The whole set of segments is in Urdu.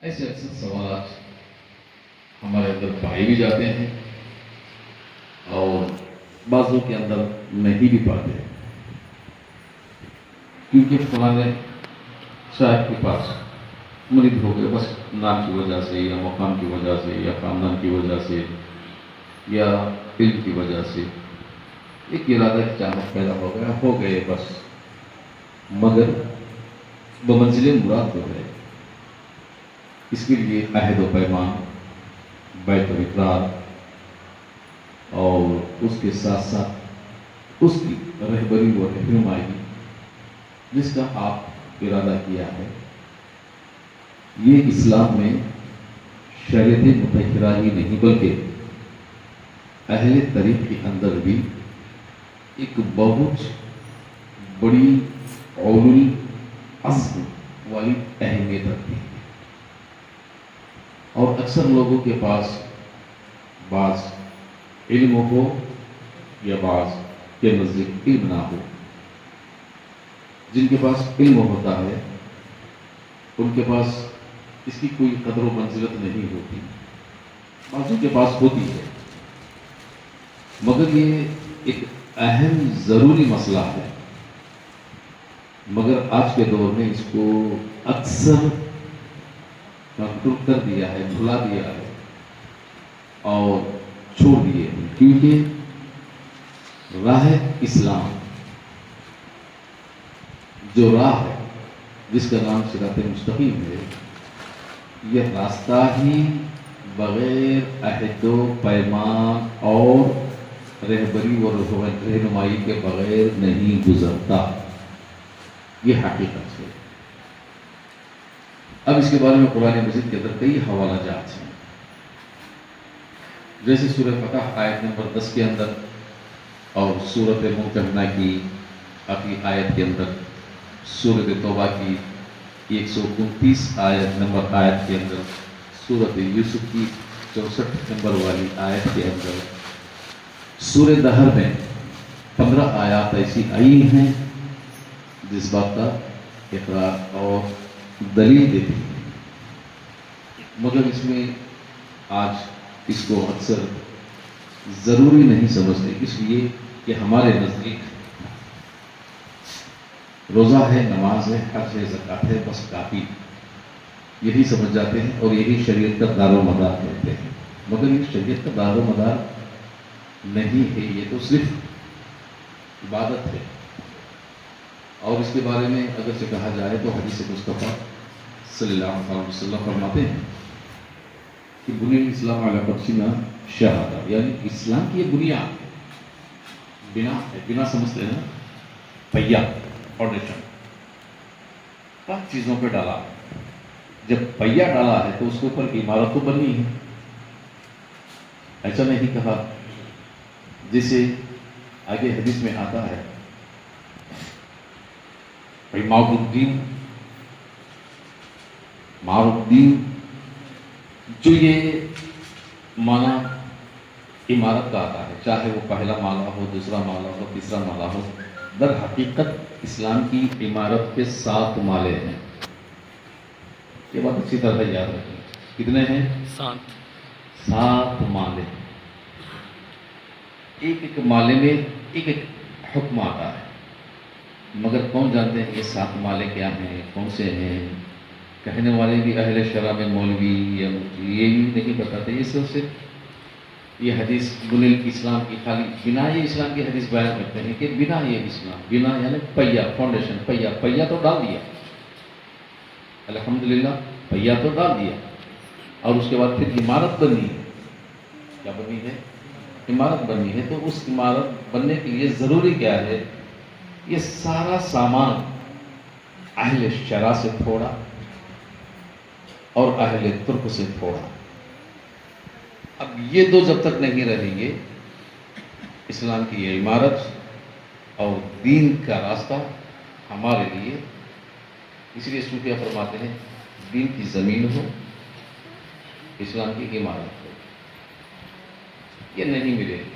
ایسے اکثر سوالات ہمارے اندر پائے بھی جاتے ہیں اور بعضوں کے اندر نہیں بھی پاتے، کیونکہ فلاں صاحب کے پاس مرید ہو گئے بس نام کی وجہ سے یا مقام کی وجہ سے یا خاندان کی وجہ سے یا علم کی وجہ سے ایک ارادہ کی چاہت پیدا ہو گئے بس، مگر بمنزل مراد جو ہے اس کے لیے عہد و پیمان، بیعت و اقرار اور اس کے ساتھ ساتھ اس کی رہبری و رہنمائی جس کا آپ ارادہ کیا ہے، یہ اسلام میں شریعت مطہرہ ہی نہیں بلکہ اہل طریق کے اندر بھی ایک بہت بڑی اولو العزم والی اہمیت رکھتی ہے۔ اور اکثر لوگوں کے پاس بعض علم ہو یا بعض کے نزدیک علم نہ ہو، جن کے پاس علم ہوتا ہے ان کے پاس اس کی کوئی قدر و منزلت نہیں ہوتی، بعضوں کے پاس ہوتی ہے، مگر یہ ایک اہم ضروری مسئلہ ہے، مگر آج کے دور میں اس کو اکثر متروک کر دیا ہے، بھلا دیا ہے اور چھوڑ دیے، کیونکہ راہ اسلام جو راہ ہے جس کا نام صراط مستقیم ہے، یہ راستہ ہی بغیر عہد و پیمان اور رہبری و رہنمائی کے بغیر نہیں گزرتا، یہ حقیقت ہے۔ اب اس کے بارے میں قرآن مجید کے اندر کئی حوالہ جات ہیں، جیسے سورہ فتح آیت نمبر 10 کے اندر اور سورۃ ممتحنہ کی آخری آیت کے اندر، سورۃ توبہ کی 129 آیت کے اندر، سورۃ یوسف کی 64 نمبر والی آیت کے اندر، سورہ دہر میں 15 آیات ایسی آئی ہیں جس بات کا اقرار اور دلیل دیتی ہے، مگر اس میں آج اس کو اکثر ضروری نہیں سمجھتے، اس لیے کہ ہمارے نزدیک روزہ ہے، نماز ہے، حج ہے، زکوٰۃ ہے، بس کافی، یہی سمجھ جاتے ہیں اور یہی شریعت کا دار و مدار کہتے ہیں، مگر یہ شریعت کا دار و مدار نہیں ہے، یہ تو صرف عبادت ہے۔ اور اس کے بارے میں اگر سے کہا جائے تو حدیث مصطفیٰ صلی اللہ علیہ وسلم فرماتے ہیں کہ بنی الاسلام علی خمسین شہادہ، یعنی اسلام کی یہ بنیاد ہے، بنا ہے، بنا سمجھتے ہیں، پہیا، فاؤنڈیشن، 5 چیزوں پہ ڈالا، جب پہیا ڈالا ہے تو اس کے اوپر عمارت تو بنی ہے، ایسا نہیں کہا جسے آگے حدیث میں آتا ہے معروف الدین، جو یہ معنی عمارت کا آتا ہے، چاہے وہ پہلا مالا ہو، دوسرا مالا ہو، تیسرا مالا ہو، در حقیقت اسلام کی عمارت کے 7 مالے ہیں۔ یہ بات اچھی طرح یاد رکھیں، کتنے ہیں؟ 7 مالے، ایک مالے میں ایک حکم آتا ہے، مگر کون جانتے ہیں یہ 7 مالے کیا ہیں، کون سے ہیں؟ کہنے والے بھی اہل شرع میں مولوی یا مفتی، یہ بھی نہیں بتاتے، یہ صرف یہ حدیث بنی الاسلام کی خالی بنا یہ اسلام کی حدیث بیان کرتے ہیں کہ بنا یہ اسلام، بنا یعنی پہیا، فاؤنڈیشن، پہیا تو ڈال دیا، الحمدللہ پہیا تو ڈال دیا، اور اس کے بعد پھر عمارت بنی ہے، کیا بنی ہے؟ عمارت بنی ہے، تو اس عمارت بننے کے لیے ضروری کیا ہے؟ یہ سارا سامان اہل شرع سے تھوڑا اور اہل ترک سے تھوڑا، اب یہ 2 جب تک نہیں رہیں گے، اسلام کی یہ عمارت اور دین کا راستہ ہمارے لیے، اس لیے صوفیہ فرماتے ہیں دین کی زمین ہو، اسلام کی عمارت ہو، یہ نہیں ملے گی۔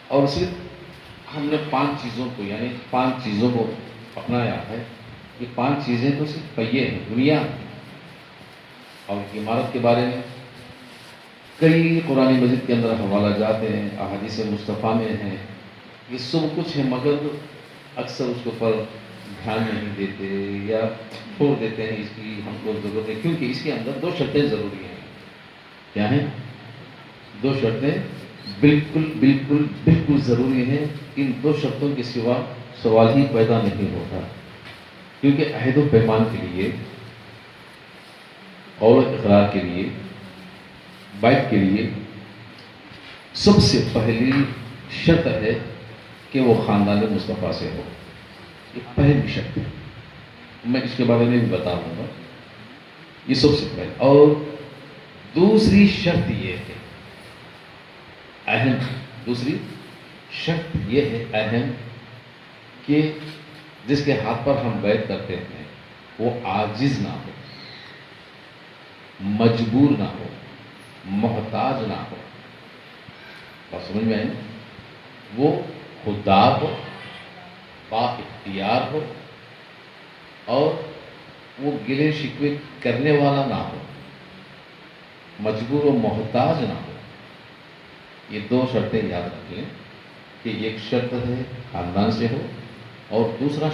اور صرف ہم نے 5 چیزوں کو، یعنی 5 چیزوں کو اپنایا ہے، یہ 5 چیزیں تو صرف پہیے ہیں، دنیا اور عمارت کے بارے میں کئی قرآن مجید کے اندر حوالہ جات ہیں، احادیث مصطفیٰ میں ہیں، یہ سب کچھ ہے، مگر اکثر اس کے اوپر دھیان نہیں دیتے یا چھوڑ دیتے ہیں، اس کی ہم کو ضرورت ہے، کیونکہ اس کے اندر دو شرطیں ضروری ہیں۔ کیا ہیں؟ دو شرطیں بالکل بالکل بالکل ضروری ہیں، ان دو شرطوں کے سوا سوال ہی پیدا نہیں ہوتا، کیونکہ عہد و پیمان کے لیے، قول و اقرار کے لیے، بیعت کے لیے سب سے پہلی شرط ہے کہ وہ خاندان مصطفیٰ سے ہو، یہ پہلی شرط ہے، میں اس کے بارے میں بھی بتاؤں گا، یہ سب سے پہلے۔ اور دوسری شرط یہ ہے اہم، دوسری شرط یہ ہے اہم کہ جس کے ہاتھ پر ہم بیعت کرتے ہیں وہ عاجز نہ ہو، مجبور نہ ہو، محتاج نہ ہو، بات سمجھ میں آئی نا؟ وہ خوددار ہو، با اختیار ہو، اور وہ گلے شکوے کرنے والا نہ ہو، مجبور و محتاج نہ ہو۔ یہ دو شرطیں یاد رکھیں کہ ایک شرط ہے خاندان سے ہو، اور دوسری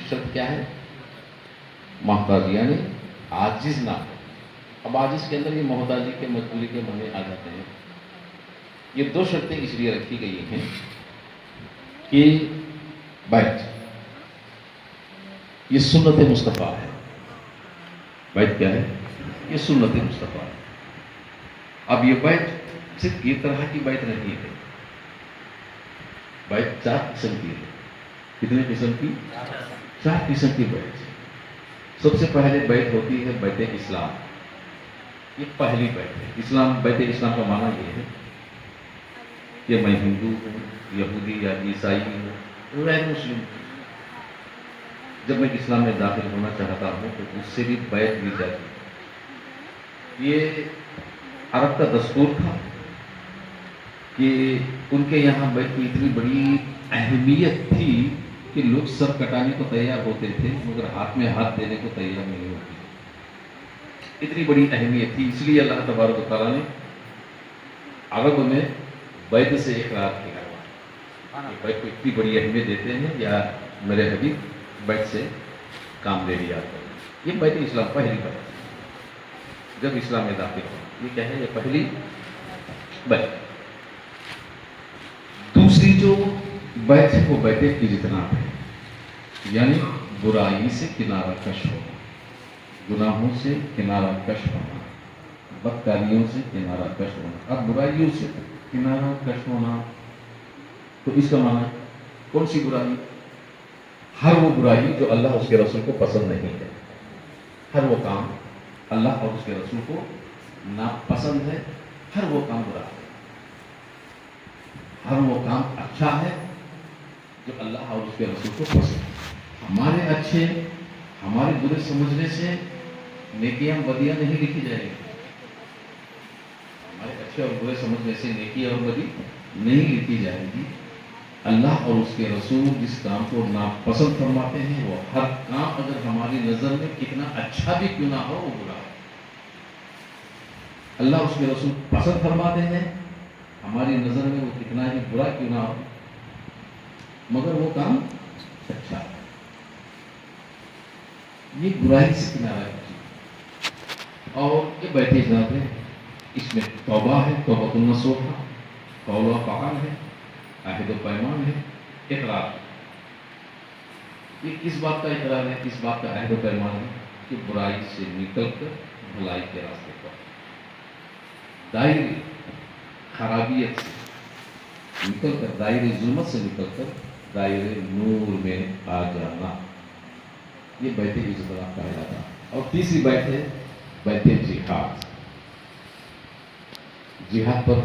شرط کیا ہے؟ محتاج، یعنی عاجز نہ ہو۔ اب عاجز کے اندر یہ محتاجی کے مجبوری کے معنی آ جاتے ہیں۔ یہ دو شرطیں اس لیے رکھی گئی ہیں کہ بیعت یہ سنت مصطفیٰ ہے۔ بیعت کیا ہے؟ یہ سنت مصطفیٰ ہے۔ اب یہ بیعت صرف یہ طرح کی بیعت نہیں ہے، بیعت 4 قسم کی ہے۔ کتنے قسم کی؟ 4 قسم کی بیعت ہے۔ سب سے پہلے بیعت ہوتی ہے بیعت اسلام، یہ پہلی بیعت ہے۔ اسلام، بیعت اسلام کا معنی یہ ہے کہ میں ہندو ہوں، یہودی یا عیسائی ہوں، غیر مسلم ہوں، جب میں اسلام میں داخل ہونا چاہتا ہوں تو اس سے بھی بیعت لی جاتی ہے۔ یہ عرب کا دستور تھا کہ ان کے یہاں بیعت کی اتنی بڑی اہمیت تھی کہ لوگ سر کٹانے کو تیار ہوتے تھے مگر ہاتھ میں ہاتھ دینے کو تیار نہیں ہوتے تھے، اتنی بڑی اہمیت تھی۔ اس لیے اللہ تبارک و تعالیٰ نے عرب میں بیعت سے اقرار کیا، بیعت کو اتنی بڑی اہمیت دیتے ہیں، یا میرے حبیب بیعت سے کام لے لیا کریں۔ یہ بیعت اسلام پہلی بیعت جب اسلام میں داخل ہو، یہ کیا ہے؟ یہ پہلی بیعت۔ دوسری جو بیعت ہے وہ بیعت اجتناب ہے، یعنی برائی سے کنارہ کش ہونا، گناہوں سے کنارہ کش ہونا، بدکاریوں سے کنارہ کش ہونا۔ اب برائیوں سے کنارہ کش ہونا تو اس کا معنی کون سی برائی؟ ہر وہ برائی جو اللہ اور اس کے رسول کو پسند نہیں ہے، ہر وہ کام اللہ اور اس کے رسول کو ناپسند ہے، ہر وہ کام برا ہے، ہر وہ کام اچھا ہے جو اللہ اور اس کے رسول کو پسند ہے۔ ہمارے اچھے، ہمارے برے سمجھنے سے نیکیاں بدیاں نہیں لکھی جائیں گی، ہمارے اچھے اور برے سمجھنے سے نیکی اور بدی نہیں لکھی جائے گی۔ اللہ اور اس کے رسول جس کام کو ناپسند فرماتے ہیں، وہ ہر کام اگر ہماری نظر میں کتنا اچھا بھی کیوں نہ ہو وہ برا ہے۔ اللہ اس کے رسول پسند فرماتے ہیں، ہماری نظر میں وہ کتنا ہی برا کیوں نہ ہو مگر وہ کام اچھا ہے۔ یہ برائی سے کنارہ کشی، اور یہ بیعت اجتناب ہے، اس میں توبہ ہے، توبۃ النصوح ہے، قول و فعل ہے، عہد و پیمان ہے، اقرار۔ یہ کس بات کا اقرار ہے، کس بات کا عہد و پیمان ہے؟ کہ برائی سے نکل کر بھلائی کے راستے پر، دائرے خرابیت سے نکل کر، دائرے ظلمت سے نکل کر دائرے نور میں آ جانا، یہ بیعت اجتناب کہلاتا ہے۔ اور تیسری بیعت ہے بیعت جہاد۔ جہاد پر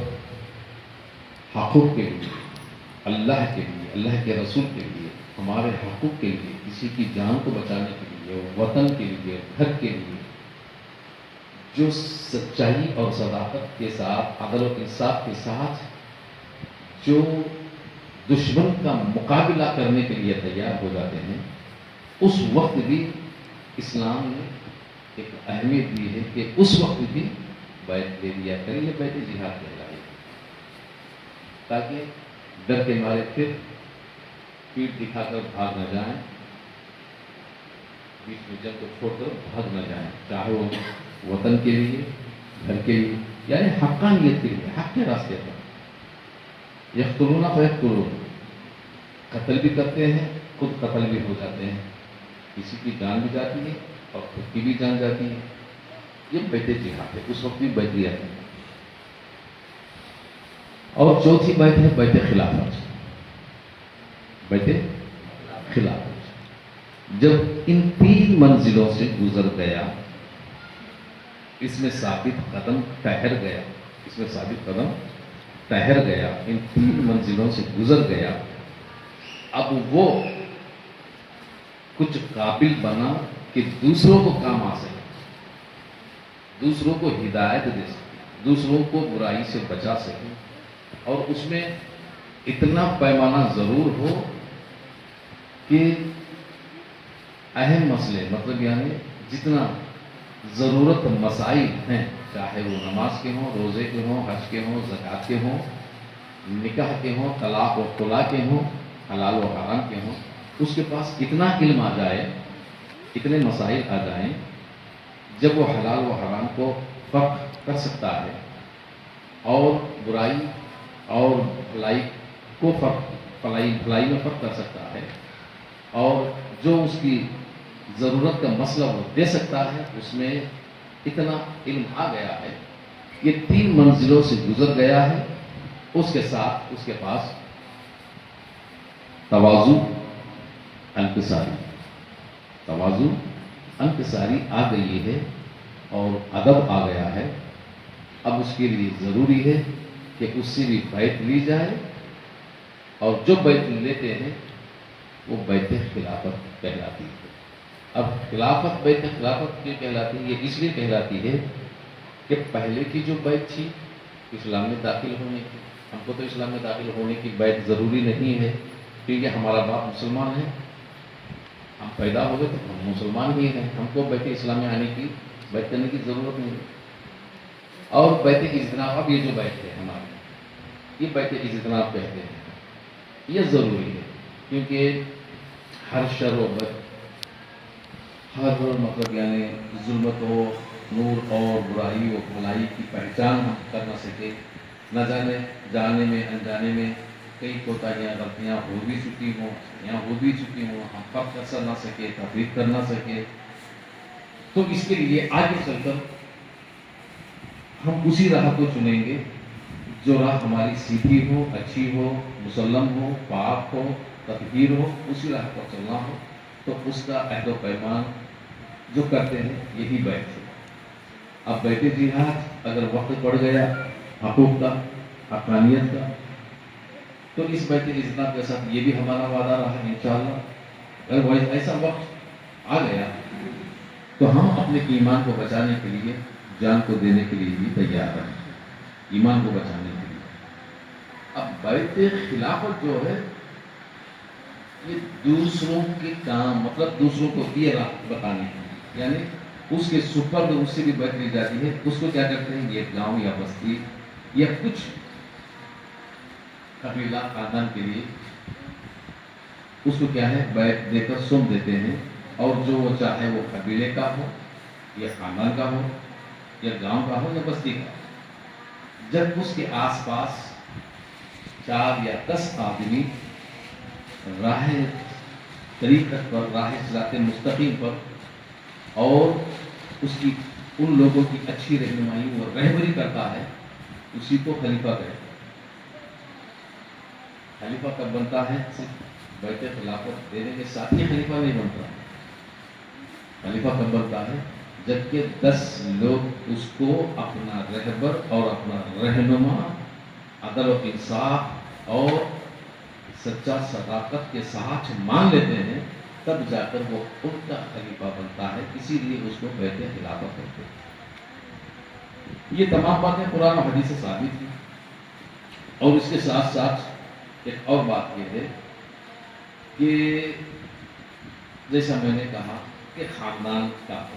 حقوق کے لیے، اللہ کے لیے، اللہ کے رسول کے لیے، ہمارے حقوق کے لیے، کسی کی جان کو بچانے کے لیے، وطن کے لیے، گھر کے لیے، جو سچائی اور صداقت کے ساتھ، عدل و انصاف کے ساتھ جو دشمن کا مقابلہ کرنے کے لیے تیار ہو جاتے ہیں، اس وقت بھی اسلام نے ایک اہمیت دی ہے کہ اس وقت بھی بیعت لے لیا کریں، یہ بیعت جہاد کہلائی، تاکہ ڈر کے مارے پھر پیٹھ دکھا کر بھاگ نہ جائیں، بیچ میں جنگ کو چھوڑ کر بھاگ نہ جائیں، چاہے وہ وطن کے لیے، گھر کے لیے، یعنی حقانیت کے لیے، حق کے راستے پر یقتلون فیقتلون، قتل بھی کرتے ہیں، خود قتل بھی ہو جاتے ہیں، کسی کی جان بھی جاتی ہے اور خود کی بھی جان جاتی ہے، یہ بیعت جہاد ہے، اس وقت بھی بیعت لیا ہے۔ اور چوتھی بیعت ہے بیعت خلافت، بیعت خلافت، جب ان 3 منزلوں سے گزر گیا، اس میں ثابت قدم ٹھہر گیا، اس میں ثابت قدم ٹھہر گیا، ان 3 منزلوں سے گزر گیا، اب وہ کچھ قابل بنا کہ دوسروں کو کام آ سکے، دوسروں کو ہدایت دے سکے، دوسروں کو برائی سے بچا سکے، اور اس میں اتنا پیمانہ ضرور ہو کہ اہم مسئلے، مطلب یعنی جتنا ضرورت مسائل ہیں، چاہے وہ نماز کے ہوں، روزے کے ہوں، حج کے ہوں، زکوٰۃ کے ہوں، نکاح کے ہوں، طلاق و خلا کے ہوں، حلال و حرام کے ہوں، اس کے پاس اتنا علم آ جائے، اتنے مسائل آ جائیں، جب وہ حلال و حرام کو فرق کر سکتا ہے اور برائی اور بھلائی کو بھلائی میں فرق کر سکتا ہے، اور جو اس کی ضرورت کا مسئلہ وہ دے سکتا ہے، اس میں اتنا علم آ گیا ہے، یہ 3 منزلوں سے گزر گیا ہے، اس کے ساتھ اس کے پاس تواضع انکساری، تواضع انکساری آ گئی ہے اور ادب آ گیا ہے۔ اب اس کے لیے ضروری ہے کہ اس سے بھی بیعت لی جائے، اور جو بیعت لیتے ہیں وہ بیعت خلافت کہلاتی ہے۔ اب خلافت، بیعت خلافت کیوں کہلاتی ہے؟ یہ اس لیے کہلاتی ہے کہ پہلے کی جو بیعت تھی اسلام میں داخل ہونے کی، ہم کو تو اسلام میں داخل ہونے کی بیعت ضروری نہیں ہے، کیونکہ ہمارا باپ مسلمان ہے، ہم پیدا ہو گئے تو ہم مسلمان ہی ہیں، ہم کو بیعت اسلام میں آنے کی، بیعت کرنے کی ضرورت نہیں ہے۔ اور بیعت اجتناب، اب یہ جو بیعت ہے ہماری، یہ بیعت اجتناب کہتے ہیں، یہ ضروری ہے، کیونکہ ہر شر و بد، ہر مطلب یعنی ظلمت و نور اور برائی و بھلائی کی پہچان ہم کر نہ سکے، نہ جانے میں انجانے میں کئی کوتاہیاں غلطیاں ہو بھی چکی ہوں یا ہو بھی چکی ہوں، ہم فرق کر نہ سکے، تفریق کر نہ سکے، تو اس کے لیے آگے چل کر ہم اسی راہ کو چنیں گے جو راہ ہماری سیدھی ہو، اچھی ہو، مسلم ہو، پاک ہو، تطہیر ہو، اسی راہ پر چلنا ہو، تو اس کا عہد و پیمان جو کرتے ہیں یہی بیعت ہے۔ اب بیعت جہاد اگر وقت پڑ گیا حقوق کا، حقانیت کا، تو اس بیعت اجتناب کے ساتھ یہ بھی ہمارا وعدہ رہا انشاءاللہ، اگر ایسا وقت آ گیا تو ہم اپنے ایمان کو بچانے کے لیے جان کو دینے کے لیے بھی تیار ہیں، ایمان کو بچانے کے لیے۔ اب بیعت خلافت جو ہے یہ دوسروں کے کام، مطلب دوسروں کو یہ راہ بتانے کی، یعنی اس کے سپرد اس سے بھی بیعت لی جاتی ہے، اس کو کیا کرتے ہیں، یہ گاؤں یا بستی یا کچھ قبیلہ خاندان کے لیے اس کو کیا ہے بیعت دے کر سونپ دیتے ہیں، اور جو وہ چاہے وہ قبیلے کا ہو یا خاندان کا ہو یا گاؤں کا ہو یا بستی کا، جب اس کے آس پاس 4 یا 10 آدمی راہ طریقت پر، راہ صراط مستقیم پر، اور اس کی ان لوگوں کی اچھی رہنمائی اور رہبری کرتا ہے، اسی کو خلیفہ کہتے ہیں۔ خلیفہ کب بنتا ہے؟ صرف بیعت خلافت دینے کے ساتھ ہی خلیفہ نہیں بنتا، خلیفہ کب بنتا ہے؟ جبکہ 10 لوگ اس کو اپنا رہبر اور اپنا رہنما، عدل و انصاف اور سچا صداقت کے ساتھ مان لیتے ہیں، تب جا کر وہ ان کا خلیفہ بنتا ہے، اسی لیے اس کو بیعت خلافت کہتے ہیں۔ یہ تمام باتیں قرآن و حدیث سے ثابت ہیں، اور اس کے ساتھ ساتھ ایک اور بات یہ ہے کہ جیسا میں نے کہا کہ خاندان کا ہو،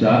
4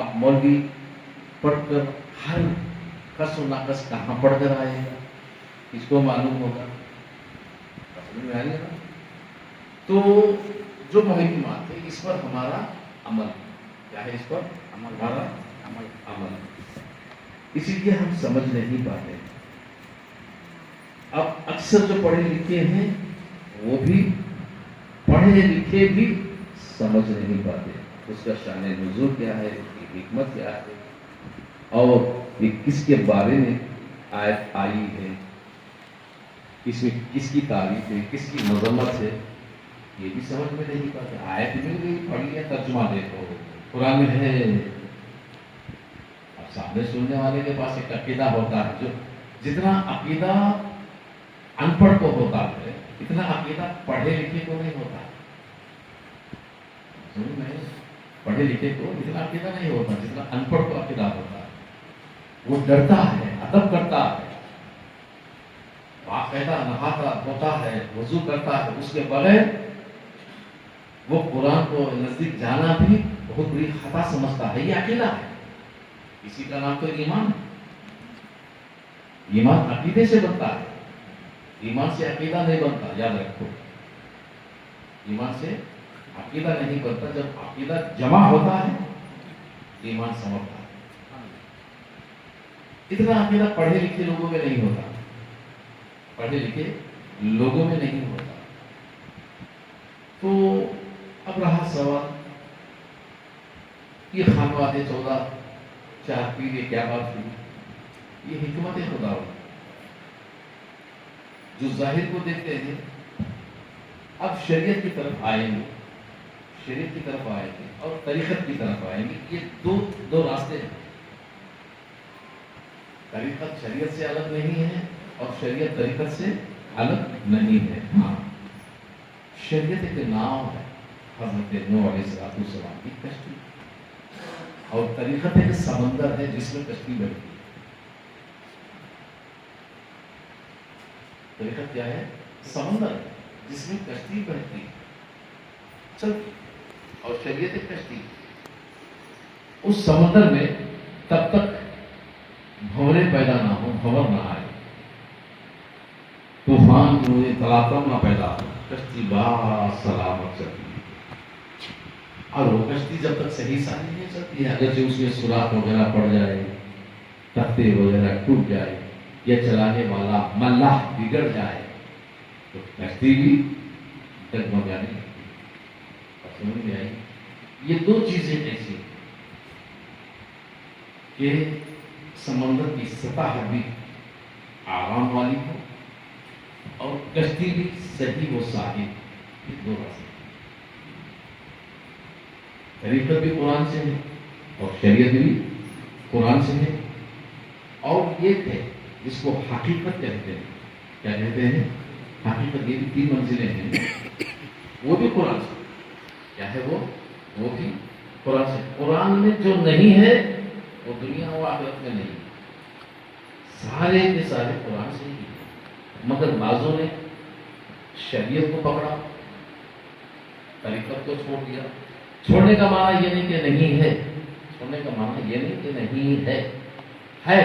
اب مولوی پڑھ کر ہر کس و ناقص کہاں پڑھ کر آئے گا، اس کو معلوم ہوگا؟ سمجھ میں آ رہی ہے نا؟ تو جو مہمات ہے اس پر ہمارا عمل کیا ہے، اس پر ہمارا عمل، اسی لیے ہم سمجھ نہیں پاتے۔ اب اکثر جو پڑھے لکھے ہیں وہ بھی پڑھے لکھے بھی سمجھ نہیں پاتے اس کا شان نزول کیا ہے، اس کی حکمت کیا ہے، اور یہ کس کے بارے میں آیت آئی ہے، اس میں کس کی تعریف ہے، کس کی مذمت ہے، یہ بھی سمجھ میں نہیں پاتے۔ آیت مل گئی، پڑھ لیا، ترجمہ دیکھو قرآن میں ہے۔ اب سامنے سننے والے کے پاس ایک عقیدہ ہوتا ہے، جو جتنا عقیدہ ان پڑھ کو ہوتا ہے اتنا عقیدہ پڑھے لکھے کو نہیں ہوتا۔ پڑھے لکھے کو اتنا عقیدہ نہیں ہوتا جتنا ان پڑھ کو عقیدہ ہوتا ہے۔ وہ ڈرتا ہے، ادب کرتا ہے، باقاعدہ نہاتا دھوتا ہے، وضو کرتا ہے، اس کے بغیر وہ قرآن کو نزدیک جانا بھی بہت بڑی خطا سمجھتا ہے۔ یہ عقیدہ ہے، اسی کا نام تو ایمان ہے۔ ایمان عقیدے سے بنتا ہے، ایمان سے عقیدہ نہیں بنتا، یاد رکھو۔ ایمان سے عقیدہ نہیں بنتا، جب عقیدہ جمع ہوتا ہے ایمان سمجھتا ہے۔ اتنا عقیدہ پڑھے لکھے لوگوں میں نہیں ہوتا، پڑھے لکھے لوگوں میں نہیں ہوتا۔ تو اب رہا سوال، یہ خانواد 14 پیر یہ کیا بات ہوئی؟ یہ حکمت خدا ہوئی جو ظاہر کو دیکھتے ہیں۔ اب شریعت کی طرف آئیں گے، شریعت کی طرف آئیں گے اور طریقت کی طرف آئیں گے۔ یہ دو راستے ہیں۔ طریقت شریعت سے الگ نہیں ہے اور شریعت طریقت سے الگ نہیں ہے۔ ہاں، شریعت ایک نام ہے، حضرت نوح علیہ السلام کی کشتی، اور طریقت ایک سمندر ہے جس میں کشتی بڑھتی ہے۔ طریقت کیا ہے؟ سمندر ہے جس میں کشتی بڑھتی چلتی، اور شریعت ایک کشتی۔ اس سمندر میں تب تک بھنورے پیدا نہ ہو، بھنور نہ آئے، طوفان تلاطم نہ پیدا ہو، کشتی سلامت چلتی ہے۔ اور وہ کشتی جب تک صحیح ساری نہیں چلتی ہے، اگر جو اس میں سوراخ وغیرہ پڑ جائے، تختے وغیرہ ٹوٹ جائے، یا چلانے والا ملاح بگڑ جائے تو کشتی بھی ڈگمگانے لگتی ہے۔ سمجھ میں آئی؟ یہ دو چیزیں ایسی کہ سمندر کی سطح بھی آرام والی ہو اور کشتی بھی صحیح و صاحب، یہ دو راستے۔ طریقت بھی قرآن سے ہے اور شریعت بھی قرآن سے ہے، اور یہ ہے جس کو حقیقت کہتے ہیں۔ کیا کہتے ہیں؟ حقیقت۔ یہ بھی 3 منزلیں ہیں، وہ بھی قرآن سے۔ کیا ہے وہ بھی قرآن سے۔ قرآن میں جو نہیں ہے وہ دنیا و آخرت میں نہیں، سارے کے سارے قرآن سے ہی ہے۔ مگر بعضوں نے شریعت کو پکڑا، طریقت کو چھوڑ دیا۔ چھوڑنے کا معنی یہ نہیں کہ نہیں ہے، چھوڑنے کا معنی یہ نہیں کہ نہیں ہے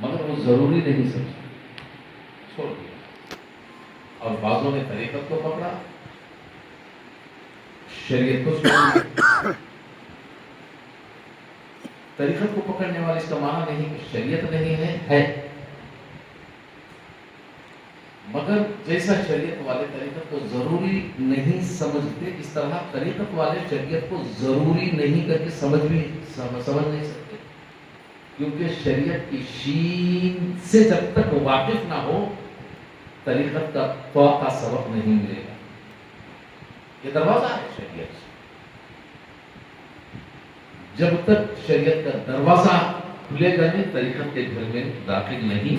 مگر وہ ضروری نہیں سمجھا، چھوڑ دیا۔ اور بعضوں نے طریقت کو پکڑا، شریعت کو چھوڑ دیا۔ طریقت کو پکڑنے والے اس کا معنی نہیں کہ شریعت نہیں ہے مگر جیسا شریعت والے طریقت کو ضروری نہیں سمجھتے، اس طرح طریقت والے شریعت کو ضروری نہیں کر کے سمجھ نہیں سکتے، کیونکہ شریعت کی شین سے جب تک واقف نہ ہو طریقت کا توقع سبق نہیں ملے گا۔ یہ دروازہ ہے شریعت سے، جب تک شریعت کا دروازہ کھلے گا نہیں طریقت کے گھر میں داخل نہیں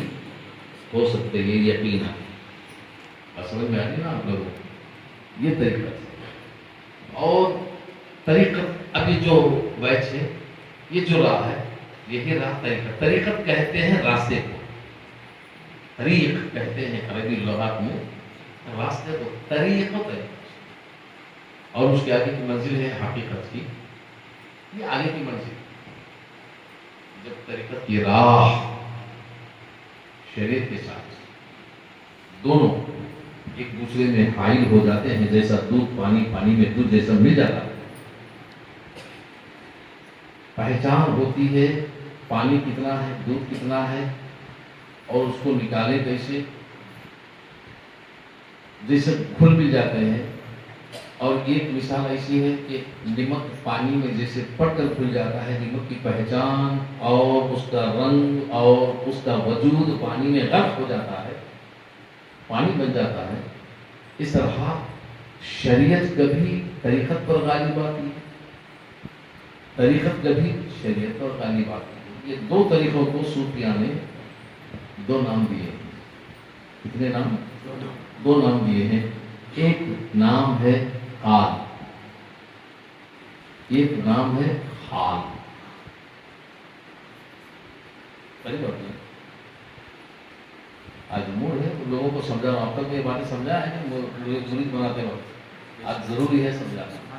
ہو سکتے، یہ یقین ہے۔ سمجھ میں آ رہی نا آپ لوگوں کو؟ یہ طریقت ہے، اور طریقت ابھی جو ویچ ہے، یہ جو راہ ہے، یہی راہ طریقت۔ طریقت کہتے ہیں راستے کو، طریق کہتے ہیں عربی لغات میں راستے کو، طریق ہوتا ہے، اور اس کے آگے کی منزل ہے حقیقت کی۔ یہ آگے کی مرضی. جب طریقت کی راہ شریعت کے ساتھ دونوں ایک دوسرے میں حائل ہو جاتے ہیں، جیسا دودھ پانی، پانی میں دودھ جیسا مل جاتا ہے. پہچان ہوتی ہے پانی کتنا ہے، دودھ کتنا ہے، اور اس کو نکالے کیسے. جیسے گھل مل جاتے ہیں. اور ایک مثال ایسی ہے کہ نمک پانی میں جیسے پٹ کر کھل جاتا ہے، نمک کی پہچان اور اس کا رنگ اور اس کا وجود پانی میں غرق ہو جاتا ہے، پانی بن جاتا ہے. اس طرح شریعت کبھی طریقت پر غالب آتی ہے، طریقت کبھی شریعت پر غالب آتی ہے. یہ دو طریقوں کو صوفیاء نے دو نام دیے. کتنے نام؟ دو نام دیے ہیں. ایک نام ہے قال، ایک نام ہے حال. آج موڈ ہے لوگوں کو سمجھا رہا ہوں. آپ تک یہ باتیں سمجھا ہے کہ مرید بناتے وقت آج ضروری ہے سمجھانا.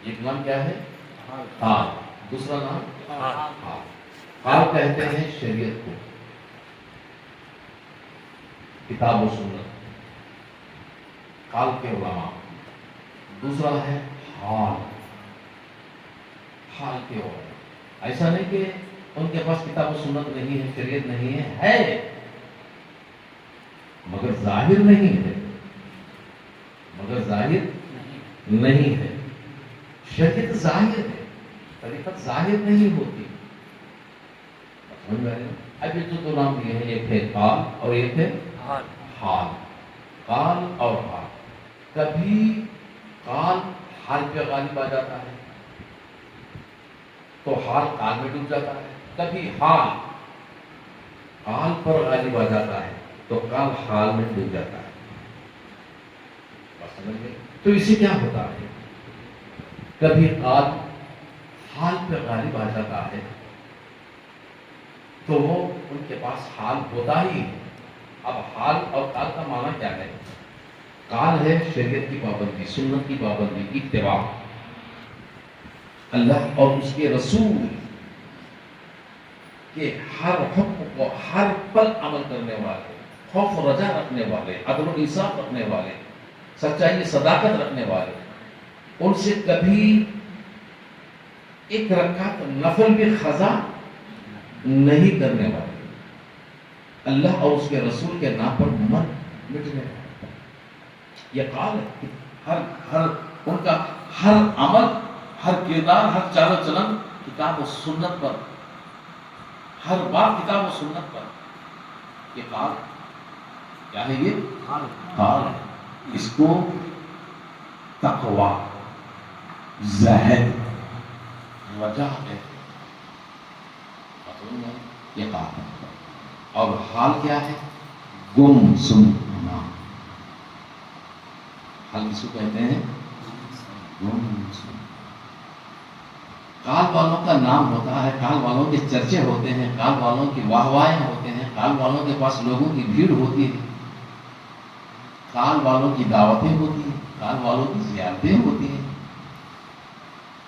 ایک نام کیا ہے؟ حال. دوسرا نام حال. حال کہتے ہیں شریعت کو، کتاب و سنت، حال کے علماء. دوسرا ہے حال، حال کے علماء. ایسا نہیں کہ ان کے پاس کتاب و سنت نہیں ہے، شریعت نہیں ہے مگر ظاہر نہیں ہے، مگر ظاہر نہیں ہے. شریعت ظاہر ہے، طریقت ظاہر نہیں ہوتی. سمجھ میں آ رہی ہے؟ اب یہ دو نام دیے ہیں، ایک ہے قال اور ایک ہے حال. قال اور حال. کبھی قال حال پہ غالب آ جاتا ہے تو حال قال میں ڈوب جاتا ہے. کبھی حال قال پر غالب آ جاتا ہے تو قال حال میں ڈوب جاتا ہے. بات سمجھ گئے؟ تو اسے کیا ہوتا ہے؟ کبھی قال حال پہ غالب آ جاتا ہے تو وہ ان کے پاس حال ہوتا ہی ہے. اب حال اور قال کا معنی کیا ہے؟ قال ہے شریعت کی پابندی، سنت کی پابندی، اتباع. اللہ اور اس کے رسول کے ہر حکم کو ہر پل عمل کرنے والے، خوف و رجا رکھنے والے، عدل و انصاف رکھنے والے، سچائی صداقت رکھنے والے، ان سے کبھی ایک رکعت نفل بھی قضا نہیں کرنے والے. اللہ اور اس کے رسول کے نام پر من مٹنے والے. یہ قال ہے. ہر ان کا ہر عمل، ہر کردار، ہر چال و چلن کتاب و سنت پر، ہر بات کتاب و سنت پر. یہ قال کیا ہے؟ یہ قال. اس کو تقوی، زہد، رجا ہے. یہ قال. اور حال کیا ہے؟ گم سم ہونا. حال کس کو کہتے ہیں؟ گم سم. قال والوں کا نام ہوتا ہے، قال والوں کے چرچے ہوتے ہیں، قال والوں کی واہ واہیں ہوتے ہیں، قال والوں کے پاس لوگوں کی بھیڑ ہوتی ہے، قال والوں کی دعوتیں ہوتی ہیں، قال والوں کی زیارتیں ہوتی ہیں.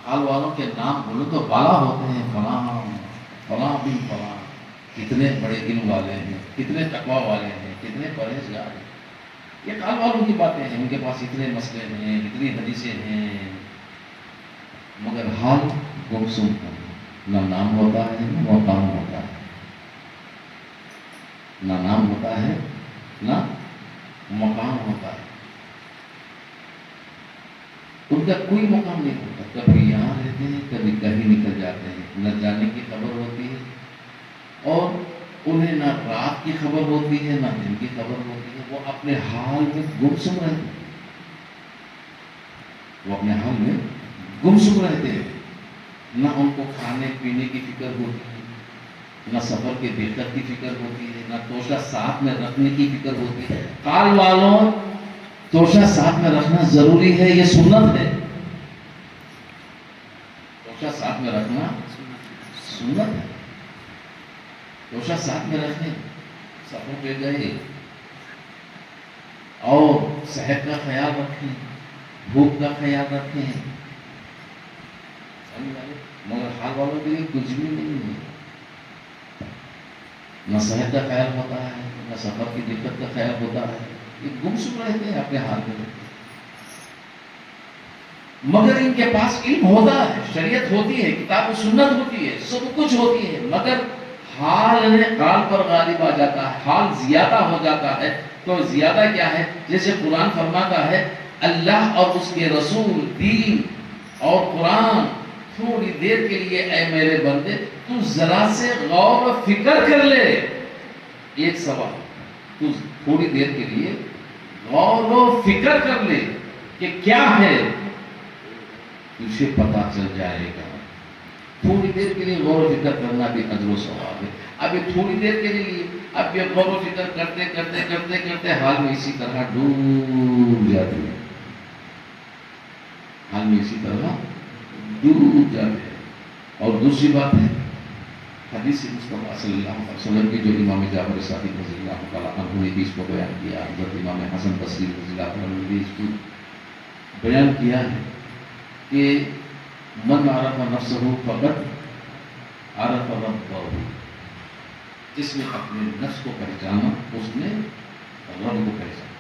قال والوں کے نام بولو تو بالا ہوتے ہیں، فلاں فلاں بن فلاں. کتنے بڑے علم والے ہیں، کتنے تقویٰ والے ہیں، کتنے پرہیزگار ہیں. یہ قال والوں کی باتیں ہیں. ان کے پاس اتنے مسئلے ہیں، اتنی حدیثیں ہیں، مگر حال گمسم ہے. نہ نام ہوتا ہے، نہ مقام ہوتا ہے. نہ نام ہوتا ہے، نہ مقام ہوتا ہے. ان کا کوئی مقام نہیں ہوتا. کبھی یہاں رہتے ہیں، کبھی کہیں نکل جاتے ہیں. نہ جانے کی خبر ہوتی ہے اور انہیں نہ رات کی خبر ہوتی ہے، نہ دن کی خبر ہوتی ہے. وہ اپنے حال میں گمسم رہتے ہیں. وہ اپنے حال میں گمسم رہتے ہیں. نہ ان کو کھانے پینے کی فکر ہوتی ہے، نہ سفر کے بہتر کی فکر ہوتی ہے، نہ توشہ ساتھ میں رکھنے کی فکر ہوتی ہے. قال والوں توشہ ساتھ میں رکھنا ضروری ہے، یہ سنت ہے. توشہ ساتھ میں رکھنا سنت ہے. توشہ ساتھ میں رکھیں. سفر پہ گئے اور صحت کا خیال رکھیں، بھوک کا خیال رکھیں، مگر حال والوں کے لیے کچھ بھی نہیں ہے. نہ صحت کا خیال ہوتا ہے، نہ سفر کی دقت کا خیال ہوتا ہے. یہ گمسم رہتے ہیں اپنے حال میں. مگر ان کے پاس علم ہوتا ہے، شریعت ہوتی ہے، کتاب و سنت ہوتی ہے، سب کچھ ہوتی ہے، مگر حال پر غالب آ جاتا ہے، حال زیادہ ہو جاتا ہے. تو زیادہ کیا ہے؟ جیسے قرآن فرماتا ہے اللہ اور اس کے رسول، دین اور قرآن، تھوڑی دیر کے لیے اے میرے بندے تو ذرا سے غور و فکر کر لے. ایک سوال، تو تھوڑی دیر کے لیے غور و فکر کر لے کہ کیا ہے، تجھے پتا چل جائے گا. تھوڑی دیر کے لیے غور و فکر کرنا بھی اجر و ثواب ہے. اب یہ تھوڑی دیر کے لیے اب یہ غور و فکر کرتے کرتے کرتے کرتے حال میں اسی طرح ڈوب جاتے ہیں، حال میں اسی طرح ڈوب جاتے ہیں. اور دوسری بات ہے حدیث مصطفیٰ صلی اللہ علیہ وسلم کی جو امام جعفر صادق رضی اللہ تعالیٰ عنہ نے بھی اس کو بیان کیا، حضرت امام حسن بصری رضی اللہ عنہ نے بھی اس کو بیان کیا ہے کہ من عرف نفسہ فقط عرف ربہ. جس نے اپنے نفس کو پہچانا اس نے رب کو پہچانا.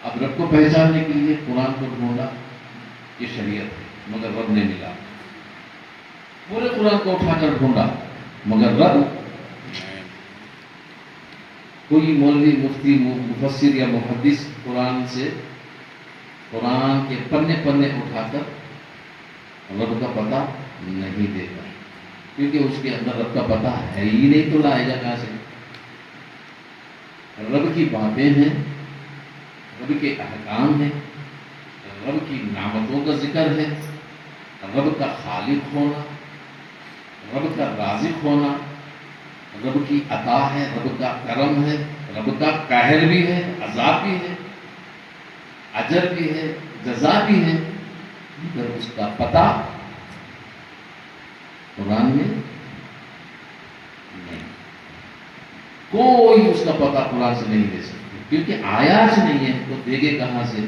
اب رب کو پہچاننے کے لیے قرآن کو ڈھونڈا، یہ شریعت ہے، مگر رب نے ملا. پورے قرآن کو اٹھا کر ڈھونڈا مگر رب. کوئی مولوی، مفتی، مفسر یا محدث قرآن سے قرآن کے پنے پنے اٹھا کر رب کا پتہ نہیں دیتا، کیونکہ اس کے اندر رب کا پتہ ہے ہی نہیں، تو لائے گا کہاں سے؟ رب کی باتیں ہیں، رب کے احکام ہیں، رب کی نعمتوں کا ذکر ہے، رب کا خالق ہونا، رب کا رازق ہونا، رب کی عطا ہے، رب کا کرم ہے، رب کا قہر بھی ہے، عذاب بھی ہے، اجر بھی ہے، جزا بھی ہے. مگر اس کا پتہ قرآن میں نہیں. کوئی اس کا پتہ قرآن سے نہیں دے سکتے، کیونکہ آیات نہیں ہے تو دے گے کہاں سے؟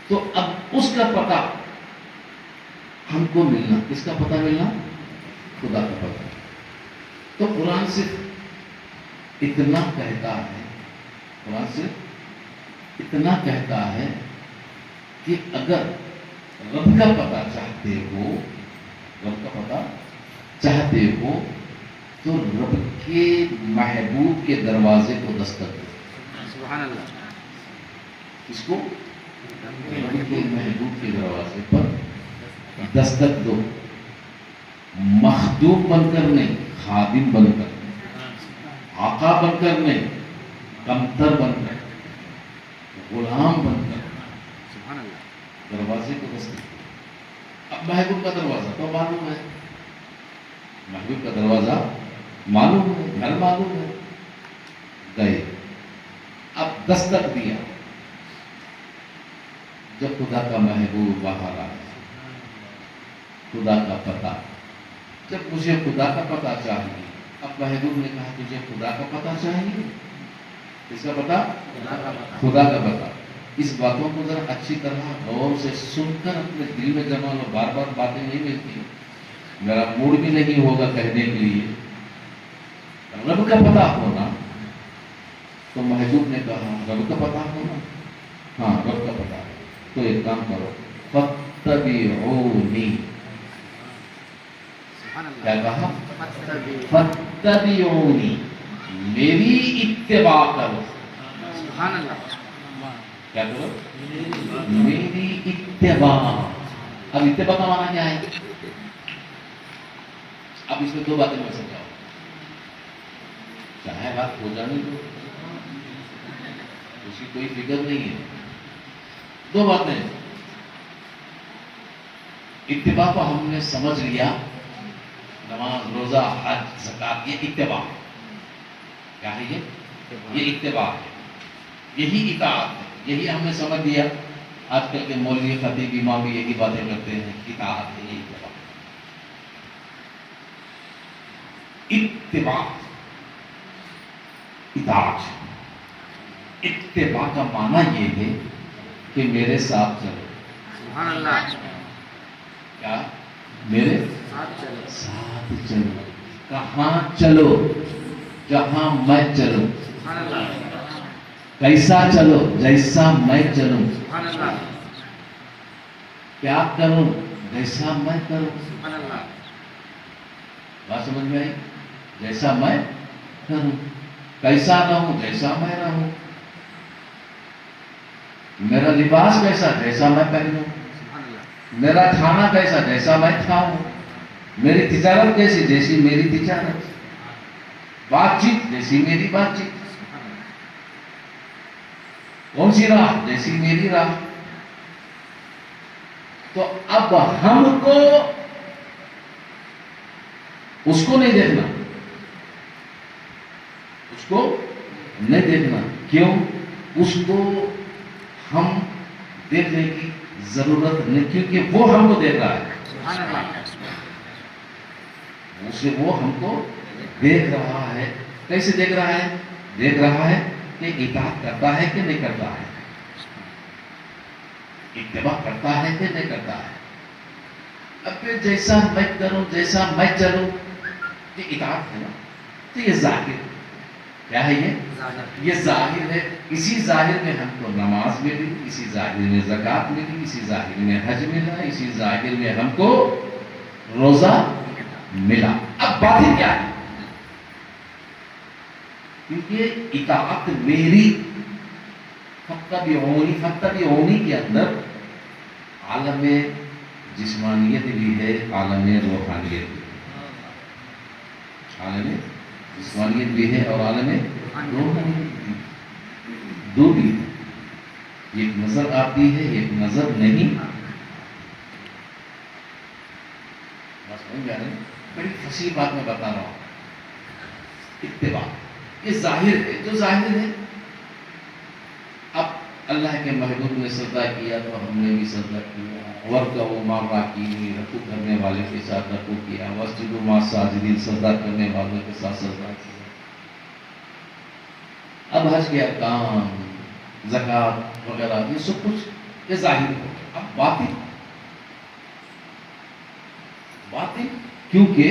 تو اب اس کا پتہ ہم کو ملنا، کس کا پتہ ملنا؟ خدا کا پتہ. تو قرآن صرف اتنا کہتا ہے، قرآن صرف اتنا کہتا ہے کہ اگر رب کا پتہ چاہتے ہو، رب کا پتہ چاہتے ہو تو رب کے محبوب کے دروازے کو دستک دو. سبحان اللہ. اس کو رب کے محبوب کے دروازے پر دستک دو. مخدوم بن کر نہیں، خادم بن کر نہیں، آقا بن کر نہیں، کمتر بن کر، غلام بن کر سبحان اللہ. دروازے کو دستک دو. اب محبوب کا دروازہ تو معلوم ہے، محبوب کا دروازہ معلوم ہے، گھر معلوم ہے. گئے، اب دستک دیا. جب خدا کا محبوب باہر آیا، خدا کا پتہ، جب مجھے خدا کا پتہ چاہیے. اب محبوب نے کہا تجھے خدا کا پتہ چاہیے، کس کا پتہ؟ خدا کا پتہ. اس باتوں کو ذرا اچھی طرح غور سے سن کر اپنے دل میں جما لو. بار بار باتیں نہیں ملتی، میرا موڈ بھی نہیں ہوگا کہنے کے لیے. رب کا پتہ ہونا، تو محبوب نے کہا رب کا پتہ ہونا، ہاں رب کا پتہ ہے. تو ایک کام کرو، فاتبعونی. کیا کہا؟ فاتبعونی، میری اتباع کرو. سبحان اللہ. کیا کرو؟ میری اتباع. اب اتباع کا معنی کیا ہے؟ اب اس میں دو باتیں میں سمجھاؤں، چاہے بات ہو جانے دو، اس کی کوئی فکر نہیں ہے. دو باتیں، اتباع کو ہم نے سمجھ لیا، نماز، روزہ، حج، زکات، یہ اتباع. کیا ہے یہ اتباع ہے، یہی اطاعت ہے، یہی ہم نے سمجھ لیا. آج کل کے مولوی، خطیب، امام بھی یہی باتیں کرتے ہیں، اطاعت ہے، یہی اتباع. اتباع، اطاعت. اتباع کا معنی یہ ہے کہ میرے ساتھ چلو. سبحان اللہ. کیا میرے ساتھ چلو ساتھ چلو. کہاں چلو؟ جہاں میں چلوں. سبحان اللہ کیسا چلو؟ جیسا میں چلوں. سبحان اللہ کیا کروں؟ جیسا میں کروں. سبحان اللہ بات سمجھ میں آئی؟ جیسا میں کروں. کیسا رہوں؟ جیسا میں رہوں. میرا لباس کیسا؟ جیسا میں پہنوں. سبحان اللہ میرا کھانا کیسا؟ جیسا میں کھاؤں. میری تجارت کیسی؟ جیسی میری تجارت. بات چیت جیسی میری بات چیت. سبحان اللہ کون سی راہ؟ جیسی میری راہ. تو اب ہم کو اس کو نہیں دیکھنا. اس کو نہیں دیکھنا. کیوں؟ اس کو ہم دیکھنے کی ضرورت نہیں، کیونکہ وہ ہم کو دیکھ رہا ہے. سبحان اللہ اسے وہ ہم کو دیکھ رہا ہے. کیسے دیکھ رہا ہے؟ دیکھ رہا ہے کہ اطاعت کرتا ہے کہ نہیں کرتا ہے، اتباع کرتا ہے کہ نہیں کرتا ہے. اب پھر جیسا میں کروں، جیسا میں چلوں، یہ اطاعت ہے نا. تو یہ ظاہر کیا ہے؟ ظاہر یہ ظاہر ہے. اسی ظاہر میں ہم کو نماز ملی، اسی ظاہر میں زکوٰۃ ملی، اسی ظاہر میں حج ملا، اسی ظاہر میں ہم کو روزہ ملا. اب باطن کیا ہے؟ کیونکہ اطاعت میری فتبعونی کے اندر عالم جسمانیت بھی ہے، عالم روحانیت بھی ہے. عالم جسمانیت بھی ہے اور عالم روحانیت بھی. دو بھی ہے. ایک نظر آتی ہے، ایک نظر نہیں. بس سمجھ جا رہے ہیں؟ بڑی فصیح بات میں بتا رہا ہوں. اتباع یہ ظاہر ہے، جو ظاہر ہے. اب اللہ کے محبوب نے سجدہ کیا تو ہم نے بھی سجدہ کیا. ورکعوا مع الراکعین، رکوع کرنے والے کے ساتھ رکوع کیا. واسجدوا مع الساجدین، سجدہ کرنے والوں کے ساتھ سجدہ کیا. اب حج کے احکام، زکوٰۃ وغیرہ یہ سب کچھ یہ ظاہر ہو. اب باطن کیونکہ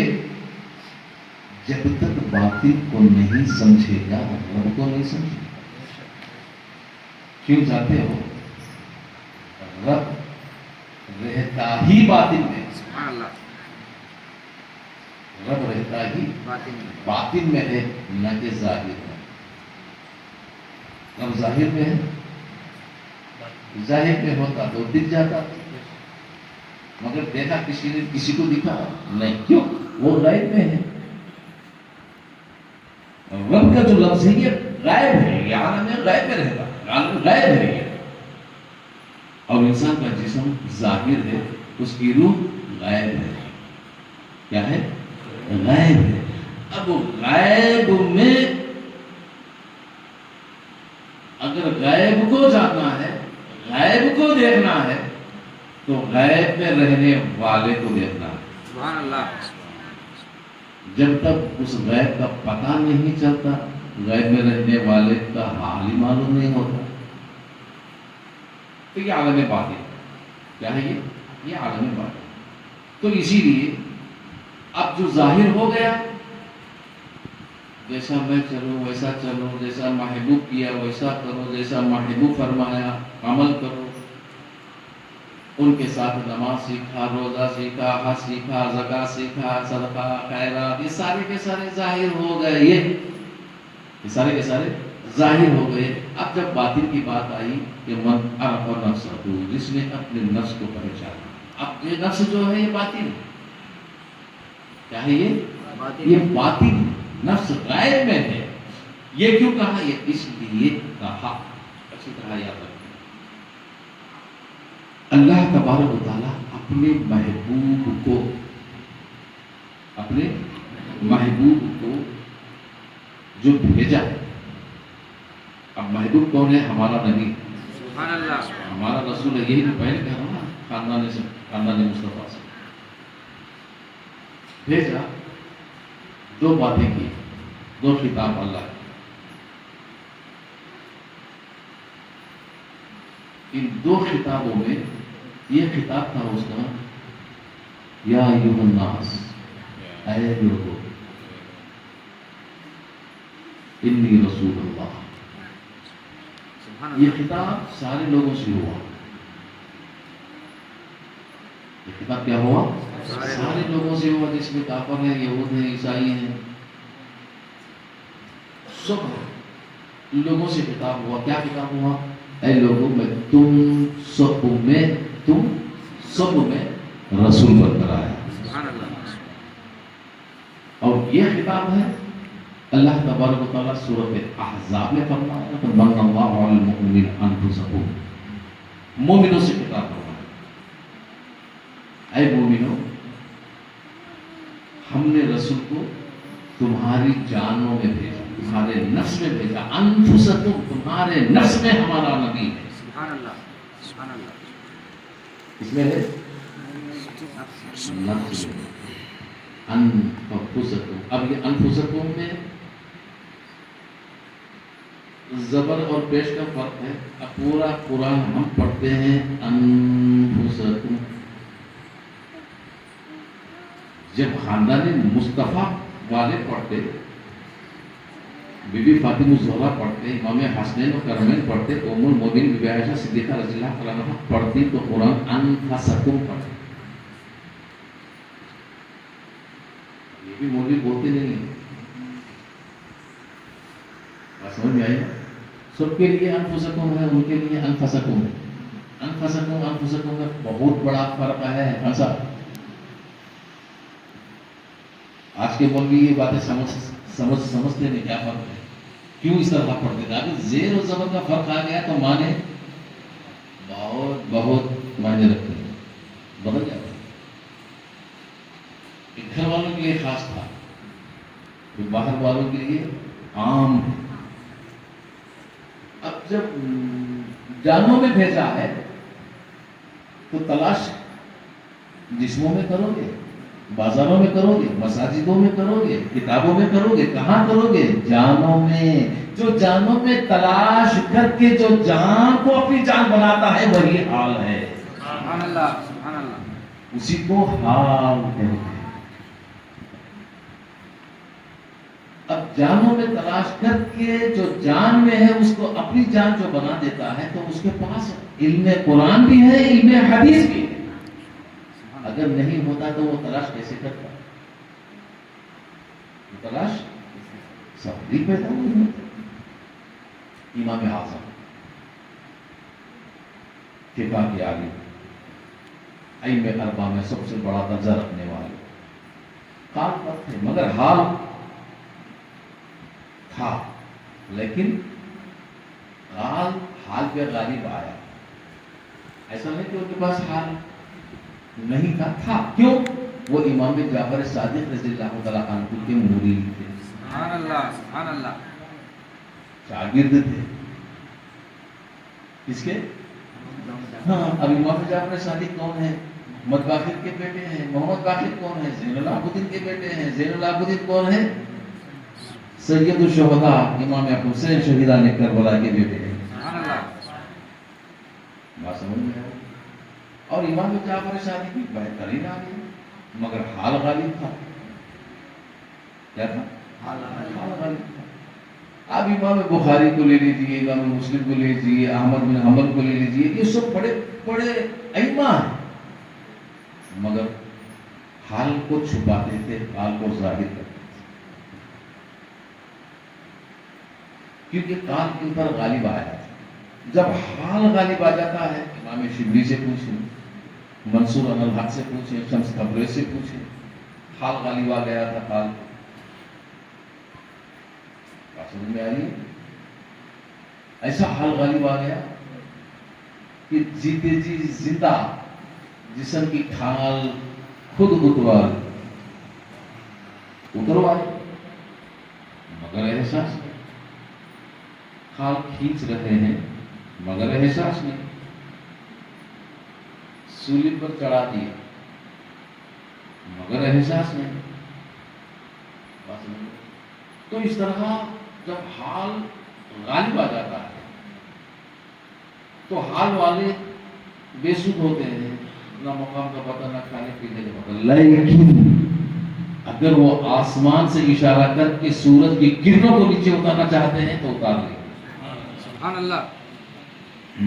جب تک باطن کو نہیں سمجھے گا رب کو نہیں سمجھے گا. کیوں جاتے ہو؟ رب رہتا ہی باطن میں. سبحان اللہ رب رہتا ہی باطن میں ہے، نہ کہ ظاہر میں. رب ظاہر میں ہے، ظاہر میں ہوتا تو دکھ جاتا، مگر دیکھا کسی نے کسی کو دکھا نہیں. کیوں؟ وہ غائب میں ہے. رب کا جو لفظ ہے یہ غائب ہے، یہ عالم غائب میں رہتا، عالم غائب ہے یہ. اور انسان کا جسم ظاہر ہے، اس کی روح غائب ہے. کیا ہے؟ غائب ہے. اب غائب میں اگر غائب کو جاننا ہے، غائب کو دیکھنا ہے، تو غائب میں رہنے والے کو دیکھنا ہے. سبحان اللہ جب تک اس غیب کا پتہ نہیں چلتا، غیب میں رہنے والے کا حال ہی معلوم نہیں ہوتا. تو یہ عالم باطن کیا ہے؟ یہ عالم باطن. تو اسی لیے اب جو ظاہر ہو گیا، جیسا میں چلوں ویسا چلو، جیسا محبوب کیا ویسا کرو، جیسا محبوب فرمایا عمل کرو. ان کے ساتھ نماز سیکھا، روزہ سیکھا، حج سیکھا، زکوٰۃ سیکھا، صدقہ، خیرات، یہ سارے کے سارے ظاہر ہو گئے. یہ سارے کے سارے ظاہر ہو گئے. اب جب باطن کی بات آئی کہ من عرف نفسہ، جس نے اپنے نفس کو پہچانا. اب یہ نفس جو ہے یہ باطن کیا ہے؟ یہ باطن نفس غائب میں ہے. یہ کیوں کہا؟ یہ اس لیے کہا. اچھی طرح یاد رکھیں، اللہ تبارک و تعالیٰ اپنے محبوب کو جو بھیجا. اب محبوب کون ہے؟ ہمارا نبی، سبحان اللہ ہمارا رسول ہے. یہی تو پہلے کہہ رہا ہوں نا، خاندان مصطفیٰ سے بھیجا. دو باتیں کی، دو خطاب اللہ کے. ان دو خطابوں میں یہ خطاب تھا اس کا یا ایھا الناس، اے لوگو، انی رسول اللہ. سبحان یہ اللہ. خطاب سارے لوگوں سے ہوا. یہ خطاب کیا ہوا؟ سارے لوگوں سے ہوا، جس میں کافر ہیں، یہود ہیں، عیسائی ہیں، سب لوگوں سے خطاب ہوا. کیا خطاب ہوا؟ اے لوگوں، میں تم سب میں رسول بن کر آیا. سبحان اللہ. اور یہ خطاب ہے اللہ تبارک و تعالیٰ سورۃ احزاب میں فرمایا تو من اللہ علی المؤمنین انفسہم، مومنوں سے خطاب فرمایا، اے مومنوں، ہم نے رسول کو تمہاری جانوں میں بھیجا، تمہارے نفس میں بھیجا. انفسکم، تمہارے نفس میں ہمارا نبی ہے. سبحان اللہ. سبحان اللہ. اس میں ہے نفس میں انفسکم. اب یہ انفسکم میں زبر اور پیش کا فرق ہے. اب پورا قرآن ہم پڑھتے ہیں انفسکم. جب خاندان مصطفیٰ والے پڑھتے، بی بی فاطمہ الزہرا پڑھتے، امام حسنین و کرمین پڑھتے، ام المؤمنین بی بی عائشہ صدیقہ رضی اللہ تعالیٰ عنہا پڑھتی تو قرآن انفسکم پڑھتے. یہ بھی مولوی بولتے نہیں ہیں. بات سمجھ میں آئی؟ سب کے لیے انفسکم ہے، ان کے لیے انفسکم ہے. انفسکم میں بہت بڑا فرق ہے. ایسا آج کے مولوی یہ باتیں سمجھتے نہیں کیا فرق ہے، کیوں اس طرح پڑھتے تھے. اگر زیر و زبر کا فرق آ گیا تو معنی بہت معنی رکھتے ہیں، بدل جاتے ہیں. ایک گھر والوں کے لیے خاص تھا، باہر والوں کے لیے عام ہے. اب جب جانوں میں بھیجا ہے تو تلاش جسموں میں کرو گے، بازاروں میں کرو گے، مساجدوں میں کرو گے، کتابوں میں کرو گے، کہاں کرو گے؟ جانوں میں. جو جانوں میں تلاش کر کے جو جان کو اپنی جان بناتا ہے وہی حال ہے. سبحان اللہ. سبحان اللہ. اسی کو حال کہتے ہیں. اب جانوں میں تلاش کر کے جو جان میں ہے اس کو اپنی جان جو بنا دیتا ہے تو اس کے پاس علم قرآن بھی ہے، علم حدیث بھی ہے. اگر نہیں ہوتا تو وہ تلاش کیسے کرتا؟ وہ تلاش سب بھی پیدا نہیں ہوتا. امام اعظم فقہ کے عالم، ائمہ اربعہ میں سب سے بڑا درجہ رکھنے والے، قال پر تھے مگر حال تھا، لیکن حال پہ غالب آیا. ایسا نہیں کہ ان کے پاس حال نہیں تھا. کیوں؟ وہ امام جعفر صادق رضی اللہ تعالیٰ عنہ کے مرید تھے. سبحان اللہ. سبحان اللہ. شاگرد تھے کس کے؟ ہاں. اب امام جعفر صادق کون ہے؟ محمد باقر کے بیٹے ہیں. محمد باقر کون ہے؟ زین العابدین کے بیٹے ہیں. زین العابدین کون ہے؟ سید الشہداء امام حسین شہیدان کربلا کے بیٹے ہیں. سبحان اللہ. بات سمجھ میں آئی؟ اور امام جعفر صادق بھی بہترین آدمی، مگر حال غالب تھا. کیا تھا؟ حال غالب تھا. آپ امام بخاری کو لے لیجیے، امام مسلم کو لے لیجیے، احمد بن حنبل کو لے لیجیے، یہ سب بڑے بڑے ائمہ ہیں، مگر حال کو چھپاتے تھے، حال کو ظاہر کرتے تھے. کیونکہ کام ان پر غالب آیا. جب حال غالب آ جاتا ہے، امام شبلی سے پوچھیں، منصور علی الحق سے پوچھیں، شمس تبریز سے پوچھیں، حال غالب آ گیا تھا. حال سمجھ میں آئی؟ ایسا حال غالب آ گیا کہ جیتے جی زندہ جسم کی کھال خود اتروائے، مگر احساس نہیں. کھال کھینچ رہے ہیں مگر احساس نہیں. سولی پر چڑھا دیا مگر احساس نہیں. تو اس طرح جب حال غالب آ جاتا ہے تو حال والے بے سود ہوتے ہیں، نہ مقام کا پتہ، نہ کھانے پینے کا پتہ، لیکن اگر وہ آسمان سے اشارہ کر کے سورج کی کرنوں کو نیچے اتارنا چاہتے ہیں تو اتار لیں گے، سبحان اللہ،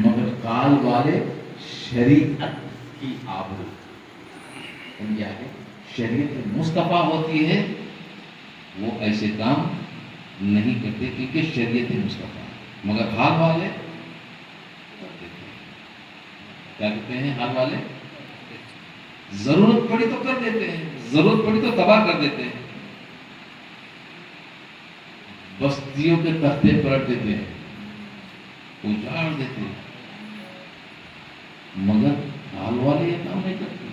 مگر کال والے شریعت کی آبرو کیا ہے، شریعت مصطفیٰ ہوتی ہے، وہ ایسے کام نہیں کرتے کیونکہ شریعت مصطفیٰ، مگر حال والے کر دیتے ہیں۔ کیا کہتے ہیں حال والے؟ ضرورت پڑی تو کر دیتے ہیں، ضرورت پڑی تو تباہ کر دیتے ہیں، بستیوں کے تختے پلٹ دیتے ہیں، اجاڑ دیتے ہیں، مگر حال والے یہ کام نہیں کرتے،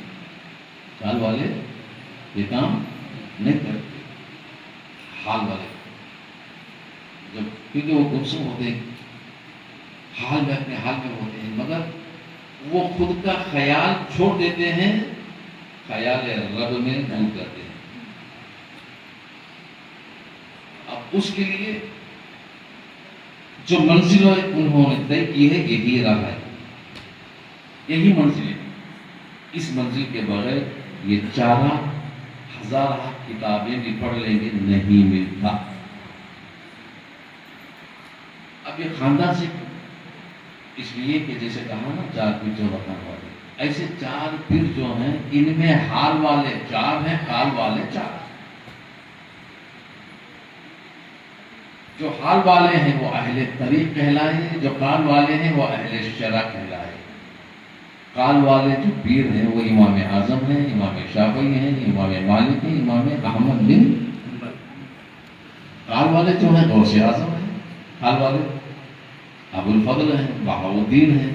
حال والے یہ کام نہیں کرتے، حال والے جب، کیونکہ وہ گمسم ہوتے ہیں، حال میں اپنے حال میں ہوتے ہیں، مگر وہ خود کا خیال چھوڑ دیتے ہیں، خیال رب میں ڈوب کرتے ہیں۔ اب اس کے لیے جو منزل انہوں نے طے کی ہے یہی راہ ہے، یہی منزل ہے، اس منزل کے بغیر یہ 4000 کتابیں بھی پڑھ لیں گے نہیں ملتا۔ اب یہ خاندان سے اس لیے کہ جیسے کہا نا 4 پیر جو رکھنے والے، ایسے 4 پیر جو ہیں ان میں حال والے 4 ہیں، حال والے 4۔ جو حال والے ہیں وہ اہل طریق کہلائے، جو قال والے ہیں وہ اہل شرع کہلائے۔ قال والے جو پیر ہیں وہ امام اعظم ہیں، امام شافعی ہیں، امام مالک ہیں، امام احمد بن حنبل۔ قال والے جو ہیں غوث اعظم ہیں، حال والے ابو الفضل ہیں، بہاؤالدین ہیں،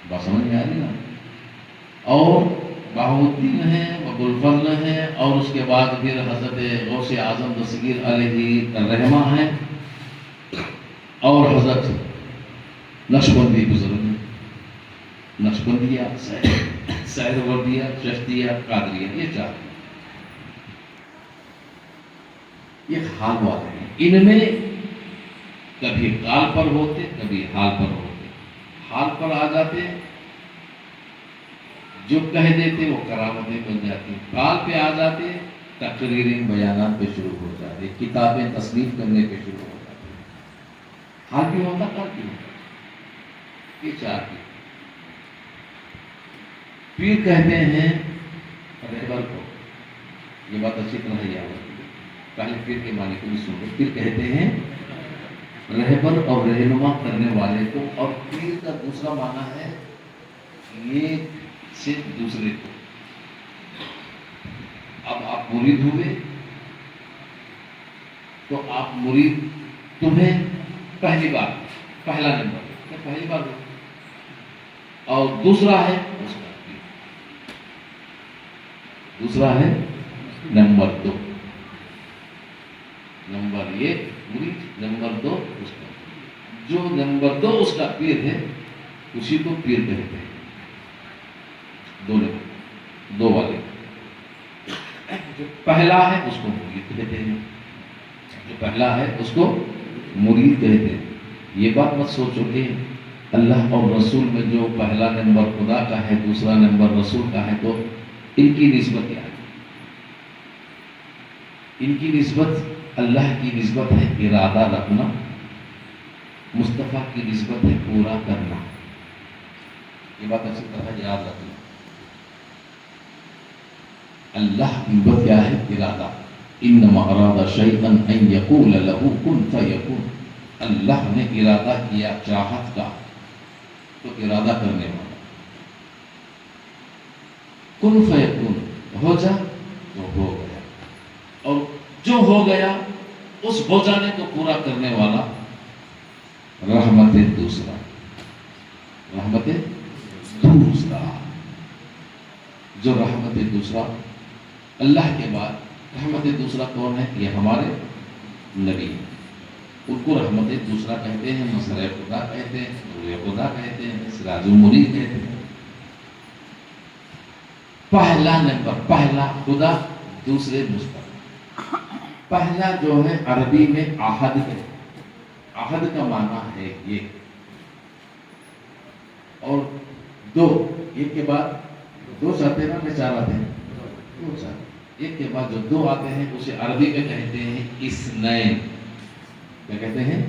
بات سمجھ میں آ رہی نا؟ اور بہاؤالدین ہیں، ابو الفضل ہیں، اور اس کے بعد پھر حضرت غوث اعظم دستگیر علیہ الرحمہ ہیں، اور حضرت نقشبندی بزرگ ہیں، نقشبندیہ، سہروردیہ، چشتیہ، قادریہ، یہ 4 یہ حال والے ہیں۔ ان میں کبھی قال پر ہوتے، کبھی حال پر ہوتے، حال پر آ جاتے، جو کہہ دیتے وہ کرامتیں بن جاتی، قال پہ آ جاتے تقریریں بیانات پہ شروع ہو جاتے، کتابیں تصنیف کرنے پہ شروع ہو جاتے، حال بھی ہوتا، قال بھی ہوتا، یہ 4 پیر۔ پیر کہتے ہیں رہبر کو، یہ بات اچھی طرح یاد رکھیے، پہلے پیر کے معنی کو بھی سن لو۔ پیر کہتے ہیں رہبر اور رہنما کرنے والے کو، اور پیر کا دوسرا معنی ہے یہ سے دوسرے کو۔ اب آپ مرید ہوئے تو آپ مرید، تمہیں پہلی بار، پہلا نمبر پہلی بار ہو، اور دوسرا ہے اس کا پیر، دوسرا ہے نمبر 2، نمبر 1 مرید، نمبر 2 اس کا، جو نمبر 2 اس کا پیر ہے اسی کو پیر کہتے ہیں، دو والے۔ جو پہلا ہے اس کو مرید کہتے ہیں، جو پہلا ہے اس کو مرید کہتے ہیں۔ یہ بات مت سوچو کہ اللہ اور رسول میں جو پہلا نمبر خدا کا ہے، دوسرا نمبر رسول کا ہے، تو ان کی نسبت کیا ہے؟ ان کی نسبت اللہ کی نسبت ہے ارادہ رکھنا، مصطفیٰ کی نسبت ہے پورا کرنا۔ یہ بات اچھی طرح یاد رکھنا۔ اللہ کی نسبت کیا ہے؟ ارادہ۔ انما اراد شیئا ان یقول له کن فیکون۔ اللہ نے ارادہ کیا چاہت کا تو ارادہ کرنے والا، کن فیکون، ہو جا تو ہو گیا، اور جو ہو گیا اس ہو جانے کو پورا کرنے والا رحمت دوسرا، رحمت دوسرا، جو رحمت دوسرا اللہ کے بعد رحمت دوسرا کون ہے؟ یہ ہمارے نبی ہیں، ان کو رحمت دوسرا کہتے ہیں، مسئلہ خدا کہتے ہیں، نور خدا کہتے ہیں، سراج المنیر کہتے ہیں۔ پہلا نمبر، پہلا خدا، دوسرے مصطفیٰ۔ پہلا جو ہے عربی میں عہد ہے، عہد کا معنی ہے یہ، اور 2 ایک کے بعد دو چاہتے ہیں نا کہ چار آتے ہیں؟ دو چار، ایک کے بعد جو دو آتے ہیں اسے عربی میں کہتے ہیں اثنین. کیا کہتے ہیں؟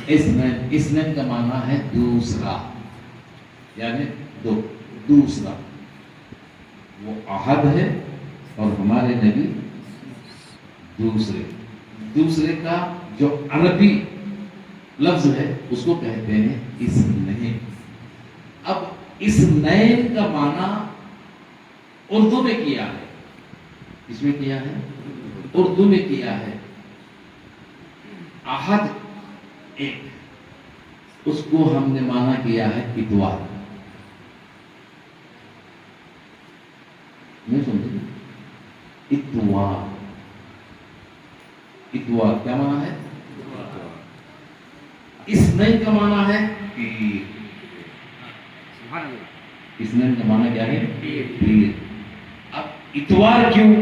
اثنین. اثنین کا معنی ہے دوسرا، یعنی دو، دوسرا. وہ احد ہے اور ہمارے نبی دوسرے. دوسرے کا جو عربی لفظ ہے اس کو کہتے ہیں اثنین. اب اثنین کا معنی اردو میں کیا ہے، اس میں کیا ہے، اردو میں کیا ہے. احد ایک، اس کو ہم نے مانا کیا ہے اتوار. نہیں سمجھے؟ اتوار. اتوار کیا مانا ہے؟ اثنین کا مانا ہے پیر. سبحان اللہ. اثنین کا مانا کیا ہے؟ پیر. اب اتوار کیوں؟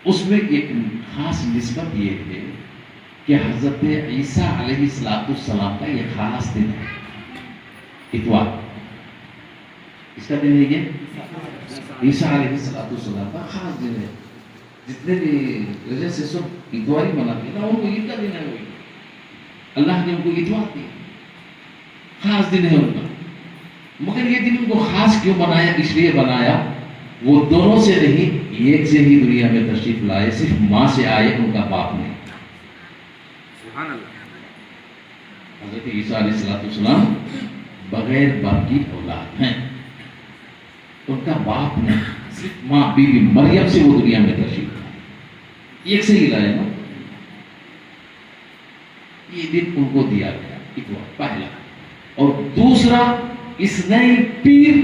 اس میں ایک خاص نسبت یہ ہے کہ حضرت عیسیٰ علیہ السلام کا یہ خاص دن ہے اتوار. اس کا دن ہے یہ عیسیٰ علیہ السلام کا خاص دن ہے. جتنے بھی وجہ سے سب اتوار ہی مناتے ہیں نا، ان کو عید کا دن ہے. وہی اللہ نے ان کو اتوار دیا، خاص دن ہے ان کا. مگر یہ دن ان کو خاص کیوں بنایا؟ اس لیے بنایا وہ دونوں سے نہیں، ایک سے ہی دنیا میں تشریف لائے. صرف ماں سے آئے، ان کا باپ نہیں. سبحان اللہ. حضرت عیسیٰ علیہ السلام بغیر باپ کی اولاد ہیں. ان کا باپ نے صرف ماں بی بی مریم سے وہ دنیا میں تشریف لائے، ایک سے ہی لائے نا. یہ دن ان کو دیا گیا اتوار پہلا. اور دوسرا اثنین پیر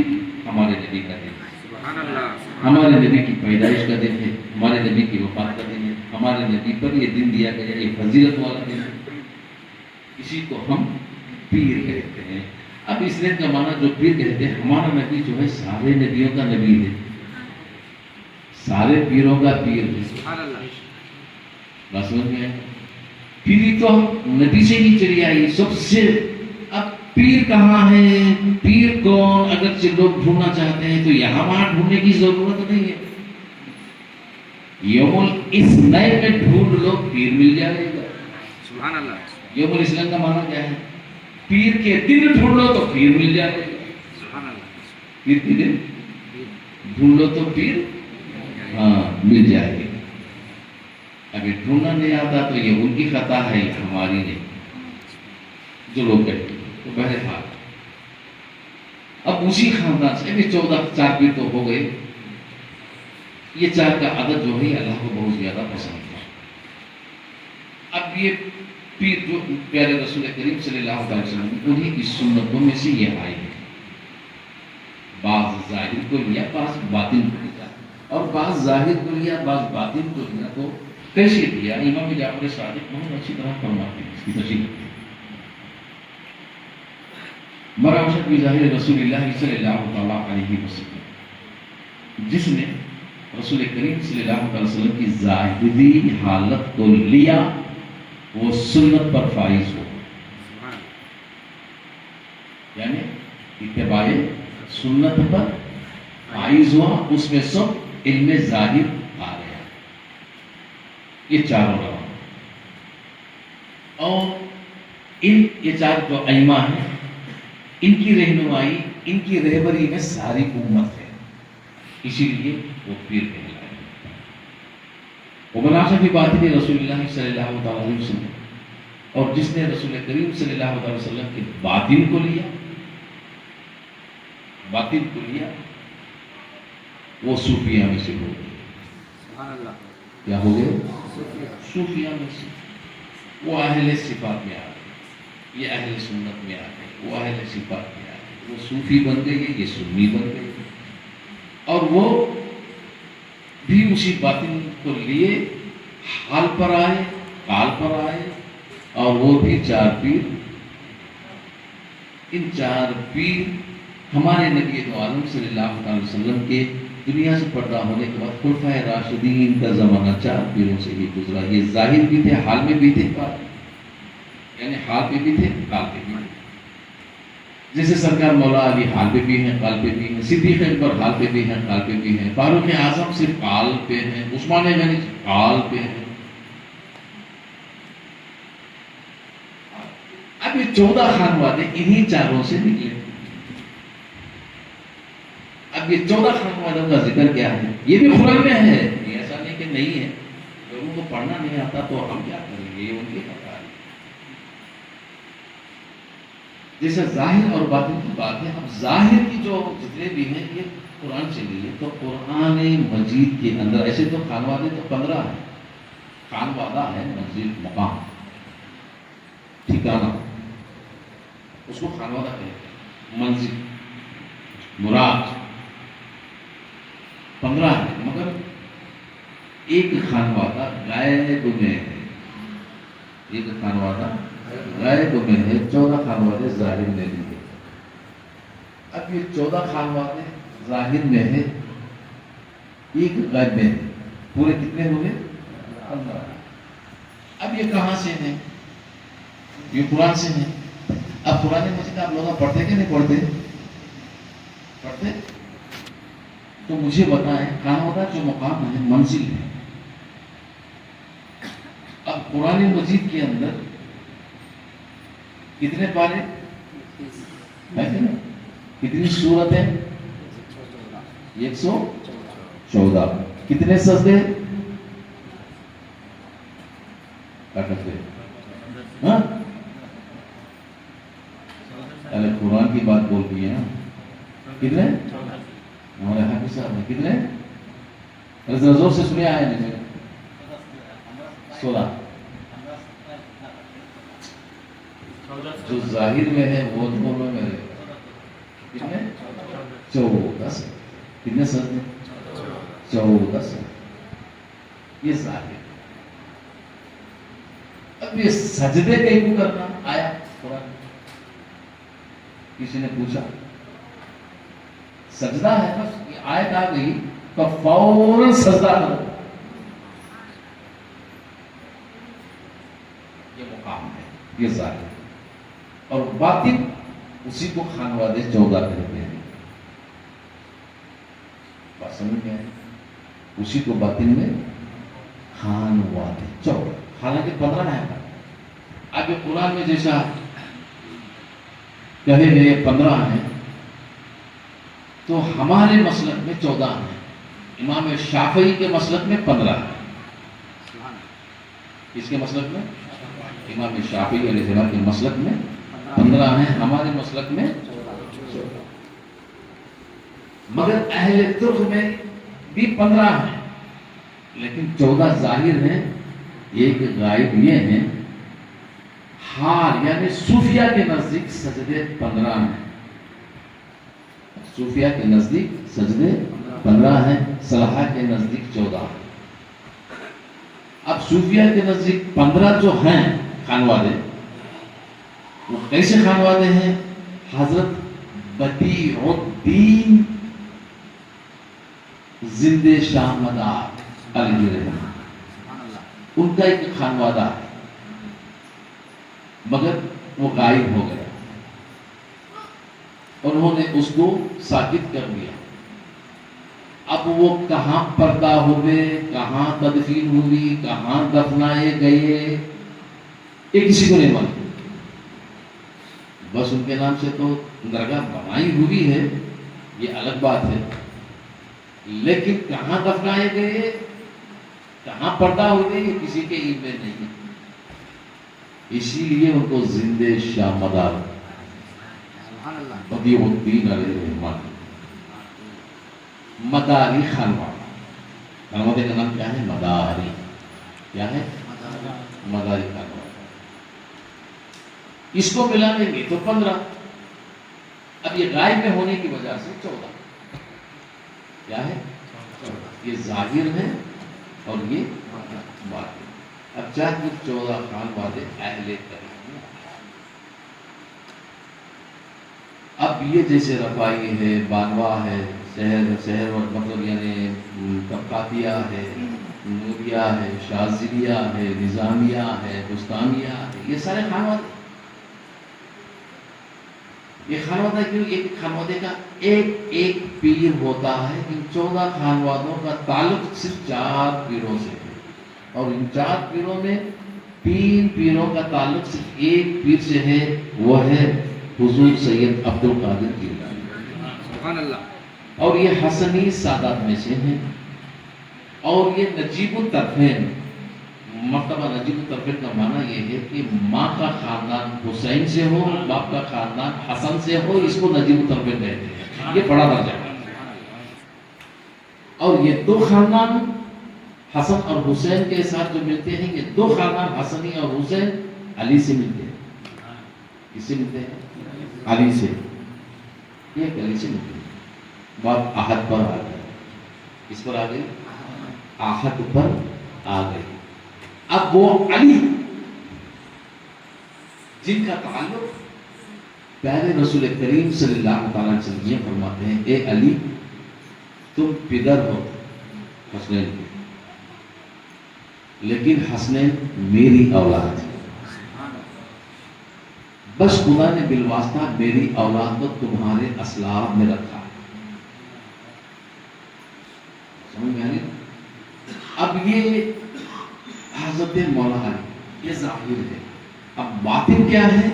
ہمارے نبی کا دن ہے. سبحان اللہ. ہمارے نبی کی پیدائش کا دن ہے، ہمارے نبی کی وفات کا دن ہے. ہمارے نبی پر یہ دن دیا گیا، یہ فضیلت والا دن ہے. اسی کو ہم پیر کہتے ہیں. اب اثنین کا معنی جو پیر کہتے ہیں، ہمارا نبی جو ہے سارے نبیوں کا نبی ہے، سارے پیروں کا پیر ہے. سبحان اللہ. بات سمجھ میں آئے؟ پیری تو نبی سے ہی چلی آئی سب سے. اب پیر کہاں ہے، پیر کون؟ اگر لوگ ڈھونڈنا چاہتے ہیں تو یہاں وہاں ڈھونڈنے کی ضرورت نہیں ہے. یوم الاثنین میں ڈھونڈ لو، پیر مل جائے گا. سبحان اللہ. یوم الاثنین کا معنی کیا ہے؟ پیر کے دن ڈھونڈ لو تو پیر مل جائے گا. سبحان اللہ. پیر کے دن ڈھونڈ لو تو پیر مل جائے گی. اگر ڈھونڈنا نہیں آتا تو یہ ان کی خطا ہے، یہ ہماری نہیں. جو لوگ کہتے ہیں تو بہرحال اب اسی خاندان سے بھی 14 چار پیر تو ہو گئے. یہ چار کا عدد جو ہے اللہ کو بہت زیادہ پسند ہے. اب یہ پیر جو پیارے رسول کریم صلی اللہ علیہ وسلم انہیں کی سنتوں میں سے یہ آئے ہیں. بعض ظاہر کو لیا، بعض باطن کو لیا، اور بعض ظاہر کو لیا، بعض باطن کو لیا. تو کیسے دیا؟ امام جعفر صادق بہت اچھی طرح فرماتے ہیں اس کی تشریح. مراوشت بظاہر رسول اللہ صلی اللہ تعالیٰ علیہ وسلم، جس نے رسول کریم صلی اللہ علیہ وسلم کی ظاہری حالت کو لیا وہ سنت پر فائز ہو، یعنی اتباع سنت پر فائز ہوا. اس میں سب علم ظاہر آ گیا. یہ چاروں رہا. اور یہ چار جو ائمہ ہیں ان کی رہنمائی، ان کی رہبری میں ساری امت ہے، اسی لیے وہ پیر کہلائے. ومناسب بات ہے رسول اللہ صلی اللہ علیہ وسلم، اور جس نے رسول کریم صلی اللہ علیہ وسلم کے باطن کو لیا، باطن کو لیا، وہ صوفیہ میں سے ہو گئے. سبحان اللہ. کیا ہو گئے؟ صوفیہ میں سے. وہ اہل صفات میں آ گئے، یہ اہل سنت میں آ گئے. وہ اہل صفات میں آ گئے، وہ صوفی بن گئے، یہ سنی بن گئے. اور وہ بھی اسی باطن کو لیے حال پر آئے، قال پر آئے. اور وہ بھی چار پیر. ان چار پیر ہمارے نبی عالم صلی اللہ علیہ وسلم کے دنیا سے پردہ ہونے کے بعد خلفائے راشدین کا زمانہ چار پیروں سے ہی گزرا. یہ ظاہر بھی تھے، حال میں بھی تھے، یعنی حال میں بھی تھے، قال میں بھی تھے. جیسے سرکار مولا علی حال پہ بھی ہیں، قال پہ بھی ہیں، صدیق اکبر حال پہ بھی ہیں، قال پہ بھی ہیں، فاروق اعظم صرف قال پہ ہیں، عثمان غنی قال پہ ہیں۔ اب یہ 14 خانوادے انہی چاروں سے نکلے۔ اب یہ 14 خانوادوں کا ذکر کیا ہے؟ یہ بھی قرآن میں ہے، یہ ایسا نہیں کہ نہیں ہے، لوگوں کو پڑھنا نہیں آتا تو ہم کیا کریں گے، یہ ان کی پتہ ہے۔ جیسے ظاہر اور باطن کی بات ہے، اب ظاہر کی جو جتنے بھی ہیں یہ قرآن سے لیے، تو قرآن مجید کے اندر ایسے تو خانوادے تو 15 ہیں۔ خانوادہ ہے منزل، مقام، ٹھکانہ، اس کو خانوادہ کہتے ہیں۔ منزل، مراد 15 ہے، مگر ایک خانوادہ غیب میں ہے، ایک خانوادہ غیب میں ہے، 14 خانوادے ظاہر میں بھی ہے۔ اب یہ 14 خانوادے ظاہر میں ہے، ایک غیب میں ہے، پورے کتنے ہو گئے؟ 15۔ اب یہ کہاں سے ہیں؟ یہ قرآن سے ہیں۔ اب قرآن مجید آپ لوگ پڑھتے کہ نہیں پڑھتے؟ پڑھتے؟ تو مجھے بتائیں، خانوادہ جو مقام ہے منزل ہے۔ اب قرآن مجید کے اندر کتنے پارے ہیں؟ کتنی سورتیں؟ 114۔ کتنے سجدے؟ ہاں؟ قرآن کی بات بول دی ہے نا؟ کتنے؟ ہمارے حافظ صاحب نے کتنے؟ زور سے سنیا ہے نہیں؟ 16۔ جو ظاہر میں ہے وہ دونوں میں کتنے؟ 14۔ کتنے سجدے؟ 14۔ یہ ظاہر۔ اب یہ سجدے کہیں کرنا آیا قرآن، کسی نے پوچھا سجدہ ہے، بس یہ آیت آ گئی تو فوراً سجدہ کرو، یہ مقام ہے، یہ ظاہر۔ اور باطن اسی کو خانوادے 14 کہتے ہیں۔ بات سمجھ میں آئی؟ اسی کو باطن میں خانوادے 14، حالانکہ 15 ہے۔ اب یہ قرآن میں جیسا کہے گئے 15 ہیں، تو ہمارے مسلک میں 14 ہیں، امام شافعی کے مسلک میں 15 ہیں۔ اس کے مسلک میں امام شافعی علیہ السلام کے مسلک میں 15 ہیں، ہمارے مسلک میں 14۔ مگر اہل ترک میں بھی 15 ہیں، لیکن 14 ظاہر ہیں، ایک غائب یہ ہیں۔ حال یعنی صوفیہ کے نزدیک سجدے 15 ہیں، صوفیہ کے نزدیک سجدے 15 ہیں، صلاحہ کے نزدیک 14 ہیں۔ اب صوفیہ کے نزدیک 15 جو ہیں خانوادے، وہ کیسے خانوادے ہیں؟ حضرت بدیع الدین زندہ شاہ مدار علیہ الرحمہ، ان کا ایک خانوادہ ہے، مگر وہ غائب ہو گیا، انہوں نے اس کو ساکت کر دیا۔ اب وہ کہاں پردہ ہوئے، کہاں تدفین ہوئی، کہاں دفنائے گئے، یہ کسی کو نہیں معلوم۔ بس ان کے نام سے تو درگاہ بنائی ہوئی ہے، یہ الگ بات ہے، لیکن کہاں دفنائے گئے، کہاں پردہ ہوئے، یہ کسی کے علم میں نہیں ہے۔ اسی لیے ان کو زندہ شاہ مدار بدیع الدین علیہ الرحمہ، مداری خانوادہ، خانوادے کا نام کیا ہے؟ مداری۔ کیا ہے؟ مداری خانوادہ۔ اس کو ملا لیں گے تو 15۔ اب یہ غائب میں ہونے کی وجہ سے 14۔ کیا ہے؟ یہ ظاہر ہے اور یہ باطن۔ اب چاہے 14 خانوادے اہل کریم۔ اب یہ جیسے رفائی ہے، بانوا ہے، شہر مطلب یعنی طبقاتیہ ہے، نوریہ ہے، شاذلیہ ہے، نظامیہ ہے، بستانیہ ہے، یہ سارے خانوادے۔ یہ خانوادہ کیوں؟ ایک خانوادے کا ایک پیر ہوتا ہے. ان 14 خانوادوں کا تعلق صرف 4 پیروں سے ہے، اور ان 4 پیروں میں 3 پیروں کا تعلق صرف ایک پیر سے ہے، وہ ہے حضور سید عبد القادر جیلانی. سبحان اللہ. اور یہ حسنی سادات میں سے ہیں. اور یہ نجیب الطرفین، مرتبہ نجیب الطرفین کا معنی یہ ہے کہ ماں کا خاندان حسین سے ہو، باپ کا خاندان حسن سے ہو، اس کو نجیب الطرفین کہتے ہیں. یہ بڑا درجہ ہے. اور یہ 2 خاندان حسن اور حسین کے ساتھ جو ملتے ہیں، یہ 2 خاندان حسنی اور حسین علی سے ملتے ہیں. کس سے ملتے ہیں؟ علی سے. یہ علی سے ملتے ہیں. بات آہد پر آ گئی. اس پر آ گئی، آہد پر آ گئی. اب وہ علی جن کا تعلق پیارے رسول کریم صلی اللہ تعالی علیہ وسلم یہ فرماتے ہیں، اے علی تم پدر ہو حسنین کے، لیکن حسنین میری اولاد ہے. بس خدا نے بالواسطہ میری اولاد کو تمہارے اسلاف میں رکھا ہے. سمجھ میں آ رہی؟ اب یہ حضرت مولا علی یہ ظاہر ہے. اب باطن کیا ہے؟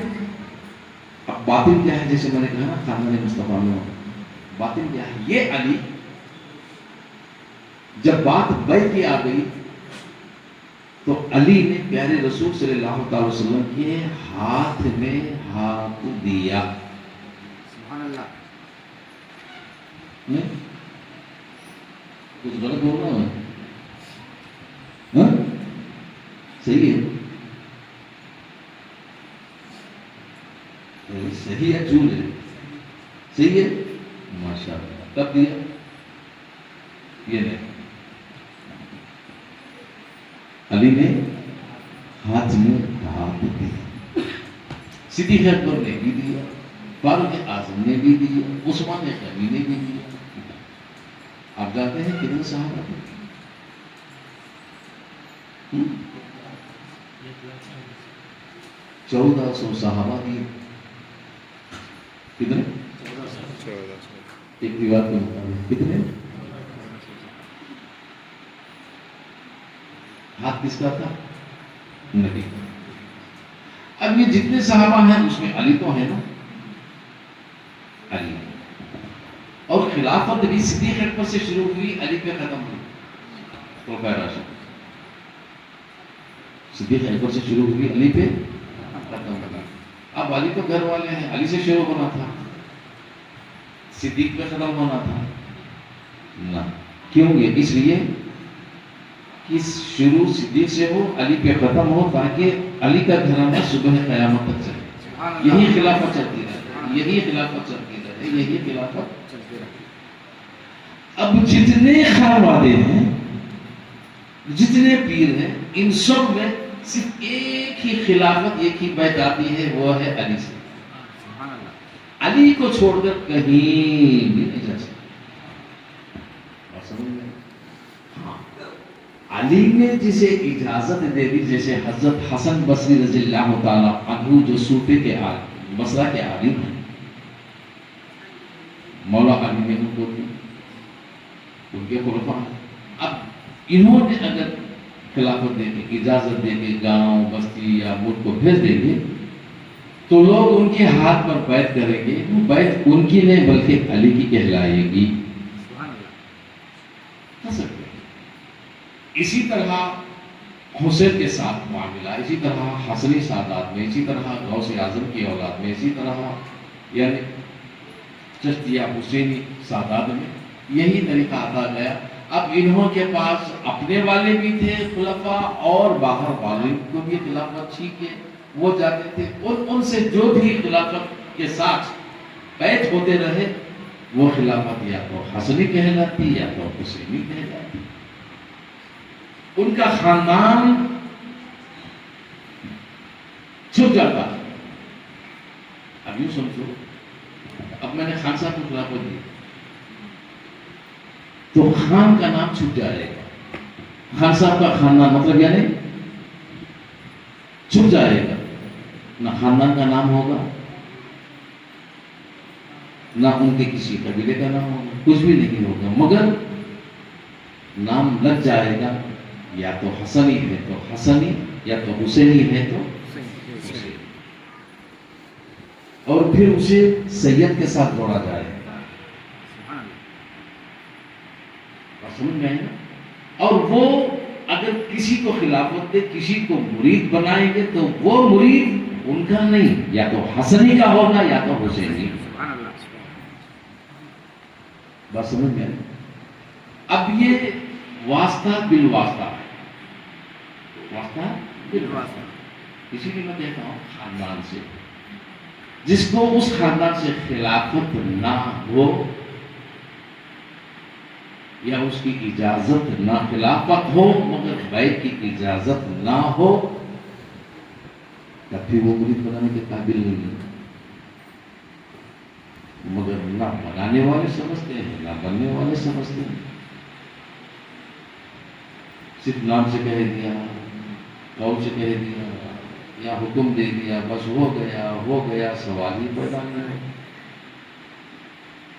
اب باطن کیا ہے؟ جیسے میں نے کہا نا خاندان مصطفیٰ میں باطن کیا ہے؟ یہ علی جب بات بیعت کی آ گئی تو علی نے پیارے رسول صلی اللہ تعالی وسلم کے ہاتھ میں ہاتھ دیا. سبحان اللہ. کچھ غلط بول رہا ہوں؟ ہاں صحیح ہے؟ صحیح ہے جھوٹ ہے؟ صحیح ہے. ماشاء اللہ. کب دیا؟ یہ نہیں، علی نے ہاتھ میں ہاتھ دیا. صدیق اکبر نے بھی دیا، فاروق اعظم نے بھی دیا، عثمان غنی نے بھی دیا. آپ جانتے ہیں کتنے صحابہ تھے؟ 1400 صحابہ دیے. کتنے؟ ایک روایت کے مطابق کتنے؟ ہاتھ کس کا تھا؟ نبی. اب یہ جتنے صحابہ ہیں اس میں علی تو ہے نا، علی. اور خلافت بھی صدیق اکبر سے شروع ہوئی، علی پہ ختم ہوئی. خلفائے راشدین صدیق اکبر سے شروع ہوئی، علی پہ ختم ہوئی. اب علی تو گھر والے ہیں، علی سے شروع ہونا تھا، صدیق پہ ختم ہونا تھا نہ. کیوں؟ یہ اس لیے کہ شروع صدیق سے ہو، علی پہ ختم ہو، تاکہ علی کا گھرانہ صبح قیامت تک چلے. یہی خلافت چلتی رہے، یہی خلافت چلتی رہے، یہی خلافت چلتی رہے. اب جتنے خانوادے ہیں، جتنے پیر ہیں، ان سب میں صرف ایک ہی خلافت، ایک ہی بیعت آتی ہے، وہ ہے علی سے. علی کو چھوڑ کر کہیں بھی نہیں جا سکتا. علی نے جسے اجازت دے دی، جیسے حضرت حسن بصری رضی اللہ تعالی عنہ جو صوفے کے عالم، بصرہ کے عالم ہیں، مولا علی نے ان کو دی، ان کے خلفاء. اب انہوں نے اگر خلافت دے کے، اجازت دے کے گاؤں بستی یا ملک کو بھیج دیں گے تو لوگ ان کے ہاتھ پر بیعت کریں گے. وہ بیعت ان کی نہیں بلکہ علی کی کہلائے گی. اسی طرح حسین کے ساتھ معاملہ، اسی طرح حسنی سادات میں، اسی طرح غوث اعظم کی اولاد میں، اسی طرح یعنی چشتیہ حسینی سادات میں یہی طریقہ آتا گیا. اب انہوں کے پاس اپنے والے بھی تھے خلفاء، اور باہر والے کو بھی خلافت ٹھیک ہے، وہ جاتے تھے. ان سے جو بھی خلافت کے ساتھ بیعت ہوتے رہے، وہ خلافت یا تو حسنی کہلاتی یا تو حسینی کہلاتی. ان کا خاندان چھپ جاتا. اب یوں سمجھو، اب میں نے خان صاحب کو خلافت دی تو خان کا نام چھپ جائے گا. خان صاحب کا خاندان مطلب یعنی چھپ جائے گا، نہ خاندان کا نام ہوگا نہ ان کے کسی قبیلے کا نام ہوگا، کچھ بھی نہیں ہوگا، مگر نام لگ جائے گا، یا تو حسنی ہے تو حسنی، یا تو حسینی ہے تو حسین، اور پھر اسے سید کے ساتھ جوڑا جائے گا، سبحان اللہ. اور سمجھ میں آئے نا؟ اور وہ اگر کسی کو خلافت دے، کسی کو مرید بنائیں گے تو وہ مرید ان کا نہیں، یا تو حسنی کا ہوگا یا تو حسینی. سبحان اللہ. بات سمجھ میں آئی؟ اب یہ واسطہ بالواسطہ ہے، واسطہ بالواسطہ. اسی لیے میں کہتا ہوں خاندان سے، جس کو اس خاندان سے خلافت نہ ہو یا اس کی اجازت نہ، خلافت ہو مگر بیعت کی اجازت نہ ہو، تب بھی وہ مرید بنانے کے قابل نہیں ہے. مگر نہ بنانے والے سمجھتے ہیں نہ بننے والے سمجھتے ہیں، صرف نام سے کہہ دیا، قول سے کہہ دیا یا حکم دے دیا، بس ہو گیا، سوال ہی پیدا نہیں ہے.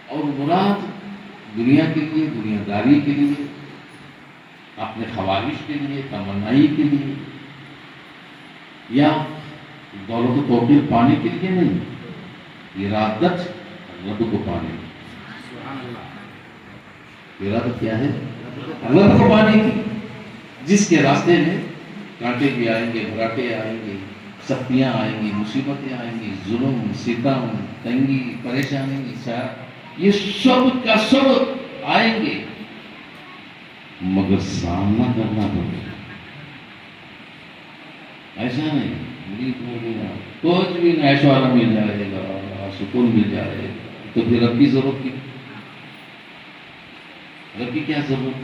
اور مراد دنیا کے لیے، دنیا داری کے لیے، اپنے خواہش کے لیے، تمنائی کے لیے، یا دولت و توفیق پانے کے لیے نہیں، ارادت رب کو پانے کی. سبحان اللہ. ارادت کیا ہے؟ رب کو پانے کی. جس کے راستے میں کانٹے بھی آئیں گے، بھراٹے آئیں گے، سختیاں آئیں گی، مصیبتیں آئیں گی، ظلم، ستم، تنگی، پریشانی، یہ سب کا سب آئیں گے، مگر سامنا کرنا پڑے گا. ایسا نہیں مرید ہو گیا کچھ بھی نہیں، ایشو آرام مل جائے گا، سکون مل جائے گا، تو پھر رب کی ضرورت کی، رب کی کیا ضرورت؟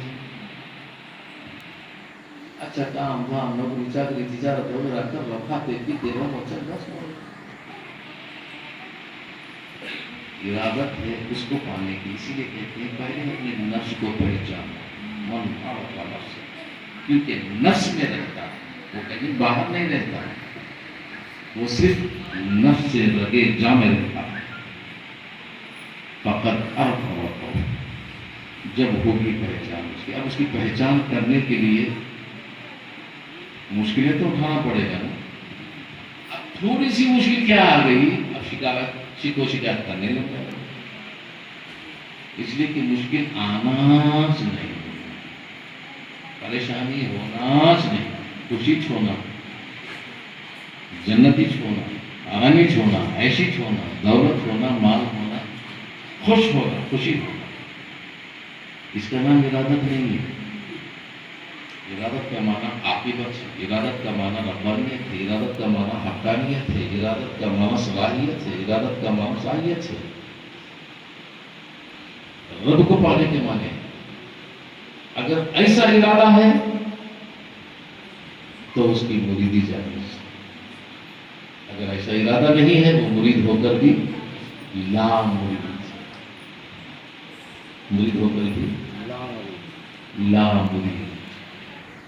اچھا کام دھام نوکری چاکری تجارت وغیرہ کر لو، کھاتے پیتے رہو، چل بس. ارادت ہے اس کو پانے کی. اسی لیے کہتے ہیں پہلے اپنے نفس کو پہچانا، من عرف نفس، کیونکہ نفس میں رہتا ہے، وہ کہیں باہر نہیں رہتا ہے، وہ صرف نفس سے لگے جا میں رہتا ہے. فقط عرف ربہ، جب ہوگی پہچان اس کی. اب اس کی پہچان کرنے کے لیے مشکلیں تو اٹھانا پڑے گا نا. اب تھوڑی سی مشکل کیا آ گئی، اب شکایت کرنے لگ جائے گا. اس لیے کہ مشکل آنا نہیں، پریشانی ہونا نہیں، خوشی چھونا، جنتی چھونا، آرامی چھونا، عیشی چھونا، دولت ہونا، مال ہونا، خوش ہونا، خوشی ہونا، اس کا نام ارادت نہیں ہے. ارادت کا معنی عاقبت ہے، ارادت کا معنی ربانیت ہے، ارادت کا معنی حقانیت ہے، ارادت کا معنی صلاحیت ہے، ارادت کا معنی صلاحیت ہے. رب کو پانے کے معنی اگر ایسا ارادہ ہے تو اس کی مریدی جائز. اگر ایسا ارادہ نہیں ہے وہ مرید ہو کر بھی لا مرید ہو کر بھی لا مرید.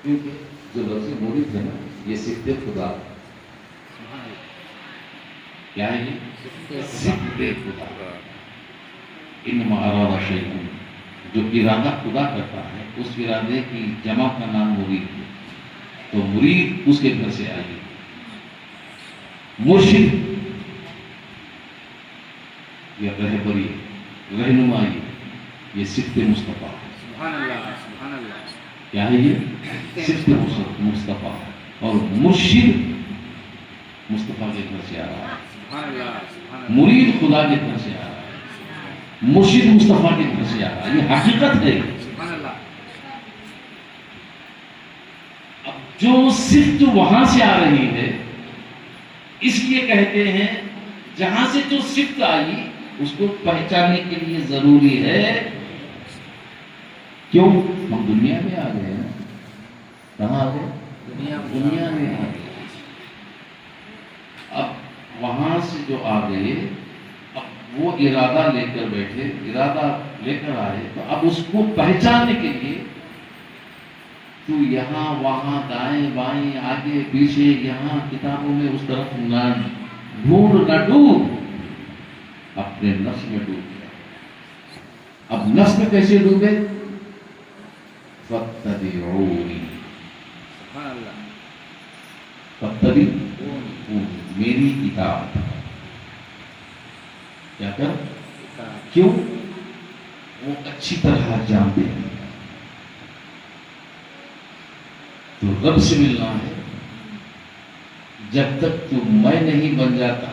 کیونکہ جو لفظ مرید ہے نا، یہ صفت خدا کیا ہے؟ یہ صفت خدا. انما اراد شیئا، جو ارادہ خدا کرتا ہے اس ارادے کی جمع کا نام مرید ہے. تو مرید اس کے گھر سے آئے، مرشد یا رہبری، رہنمائی، یہ صفت مصطفیٰ ہے. سبحان اللہ. سبحان اللہ. کیا ہے؟ یہ صفت مصطفیٰ ہے. اور مرشد مصطفیٰ کے گھر سے آ رہا ہے، سبحان اللہ. سبحان اللہ. مرید خدا کے گھر سے آ رہا ہے، مرشد مصطفیٰ کے گھر سے آ رہا ہے. یہ حقیقت ہے. سبحان اللہ. اب جو صفت وہاں سے آ رہی ہے، اس لیے کہتے ہیں جہاں سے جو صفت آئی اس کو پہچاننے کے لیے ضروری ہے. کیوں؟ ہم دنیا میں آ گئے ہیں. کہاں آ گئے؟ دنیا میں آ گئے. اب وہاں سے جو آ گئے، اب وہ ارادہ لے کر بیٹھے، ارادہ لے کر آئے، تو اب اس کو پہچاننے کے لیے تو یہاں وہاں دائیں بائیں آگے پیچھے یہاں کتابوں میں اس طرف نہ ڈھونڈ نہ ڈوب. اپنے نفس میں ڈوب گیا. اب نفس میں کیسے ڈوبے؟ فاتبعونی، سبحان اللہ. فاتبعونی، میری اطاعت. کیا کر؟ کیوں؟ وہ اچھی طرح جانتے ہیں تو رب سے ملنا ہے. جب تک تو میں نہیں بن جاتا،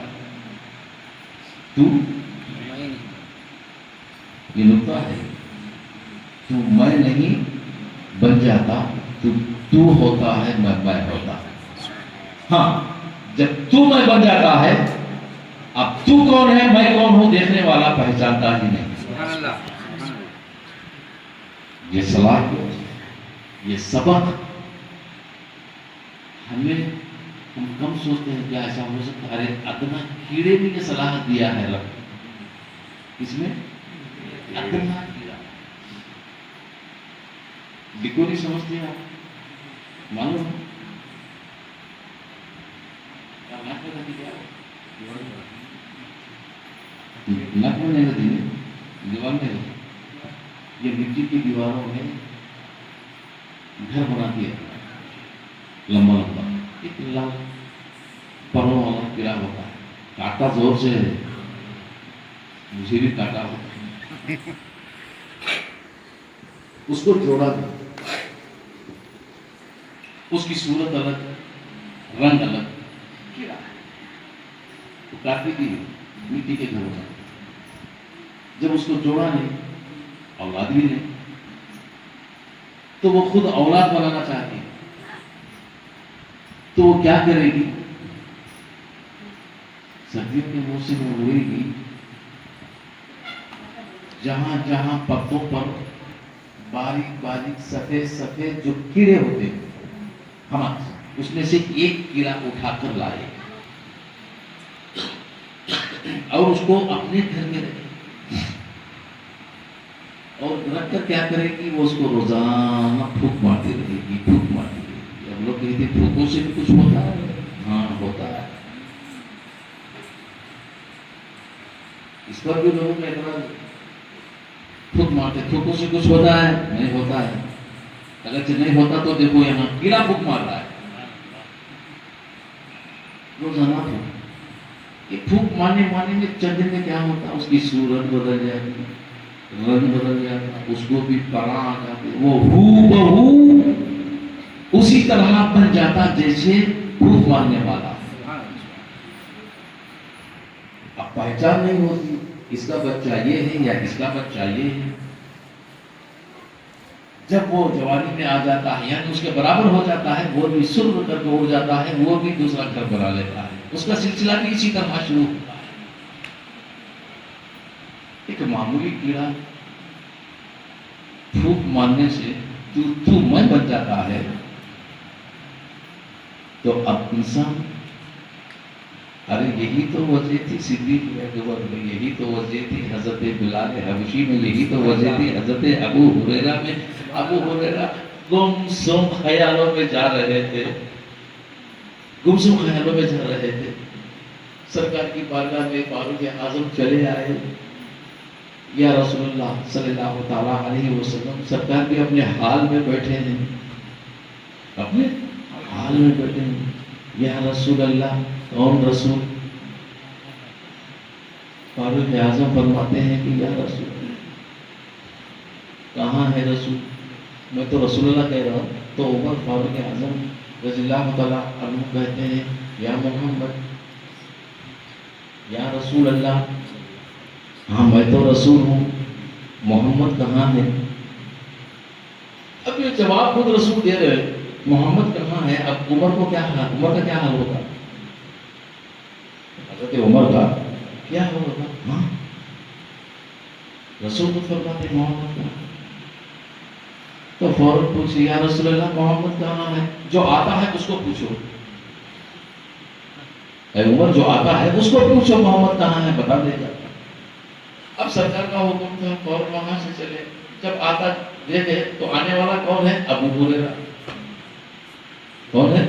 تو یہ نقطہ ہے، تو میں نہیں بن جاتا، تو ہوتا ہے، میں ہوتا. ہاں، جب تو میں بن جاتا ہے، اب تو کون ہے میں کون ہوں دیکھنے والا پہچانتا ہی نہیں. سبحان اللہ. سبحان اللہ. یہ صلاحیت، یہ سبق ہمیں، ہم کم سوچتے ہیں کہ ایسا ہو سکتا ہے. ارے ادنا کیڑے بھی یہ صلاح دیا ہے رب. اس میں ادنا کیڑا ڈکو نہیں سمجھتے آپ؟ معلوم نقل نہیں ہوتی دیوار میں. یہ مٹی کی دیواروں میں گھر بنا دیا لمبا لمبا، ایک لال پروں والا کیڑا ہوتا ہے. کاٹا زور سے ہے، مجھے بھی کاٹا ہوتا ہے. اس کو جوڑا تھا، اس کی صورت الگ، رنگ الگ، کیڑا کاٹی تھی مٹی کے گھروں میں. جب اس کو جوڑا نہیں، اولاد بھی نہیں، تو وہ خود اولاد بنانا چاہتی ہے. تو وہ کیا کرے گی؟ سردیوں کے موسم میں اڑے گی، جہاں جہاں پتوں پر باریک باریک سفید سفید جو کیڑے ہوتے ہیں، ہم اس میں سے ایک کیڑا اٹھا کر لائے اور اس کو اپنے گھر میں رکھے، اور رکھ کر کیا کرے گی؟ وہ اس کو روزانہ پھونک مارتی رہے گی، پھونک مارتی رہے گی. ہم لوگ کہتے ہیں پھونکوں سے بھی کچھ ہوتا ہے. ہاں ہوتا ہے. اس پر بھی لوگوں کا اعتراض ہے. پھونک مارتے، پھونکوں سے کچھ ہوتا ہے؟ نہیں ہوتا ہے. اگر نہیں ہوتا تو دیکھو یہاں کیڑا پھونک مار رہا ہے روزانہ. یہ پھونک مارنے میں چند دن میں کیا ہوتا ہے؟ اس کی صورت بدل جاتی، رنگ بدل جاتا، اس کو بھی پڑا آ جاتے، وہ ہو بہو اسی طرح بن جاتا جیسے پھونک مارنے والا. اب پہچان نہیں ہوتی اس کا بچہ یہ ہے یا اس کا بچہ یہ ہے. جب وہ جوانی میں آ جاتا ہے یعنی اس کے برابر ہو جاتا ہے، وہ بھی سر کر کے اڑ جاتا ہے، وہ بھی دوسرا گھر بنا لیتا ہے. اس کا سلسلہ بھی اسی طرح شروع ہوتا ہے. ایک معمولی کیڑا پھونک مارنے سے تو میں بن جاتا ہے. تو اب انسان، ارے یہی تو وجہ تھی صدیق اکبر میں، یہی تو وجہ تھی حضرت بلال حبشی میں، یہی تو وجہ تھی حضرت ابو ہریرہ میں. ابو ہریرہ گمسم خیالوں میں جا رہے تھے، گمسم خیالوں میں جا رہے تھے. سرکار کی بارگاہ میں فاروق اعظم چلے آئے. یا رسول اللہ صلی اللہ تعالیٰ علیہ وسلم، سرکار بھی اپنے حال میں بیٹھے ہیں، اپنے حال میں بیٹھے ہیں. یا رسول اللہ، کون رسول؟ فاروق اعظم فرماتے ہیں کہ یا رسول اللہ، کہاں ہے رسول؟ میں تو رسول اللہ کہہ رہا ہوں. تو عمر فاروق اعظم رضی اللہ تعالیٰ عنہ کہتے ہیں یا محمد، یا رسول اللہ، ہاں میں تو رسول ہوں، محمد کہاں ہے؟ اب یہ جواب خود رسول دے رہے، محمد کہاں ہے. اب عمر کو کیا حال، عمر کا کیا حال ہوگا؟ حضرت عمر کا کیا ہوگا؟ ہاں رسول کو فرماتے محمد کہاں. تو فوراً پوچھے یا رسول اللہ محمد کہاں ہے؟ جو آتا ہے اس کو پوچھو. اے عمر، جو آتا ہے اس کو پوچھو محمد کہاں ہے، بتا دے گا. اب سرکار کا حکم تھا، فوراً وہاں سے چلے. جب آتا دیکھے تو آنے والا کون ہے؟ ابو ہریرہ. کون ہے؟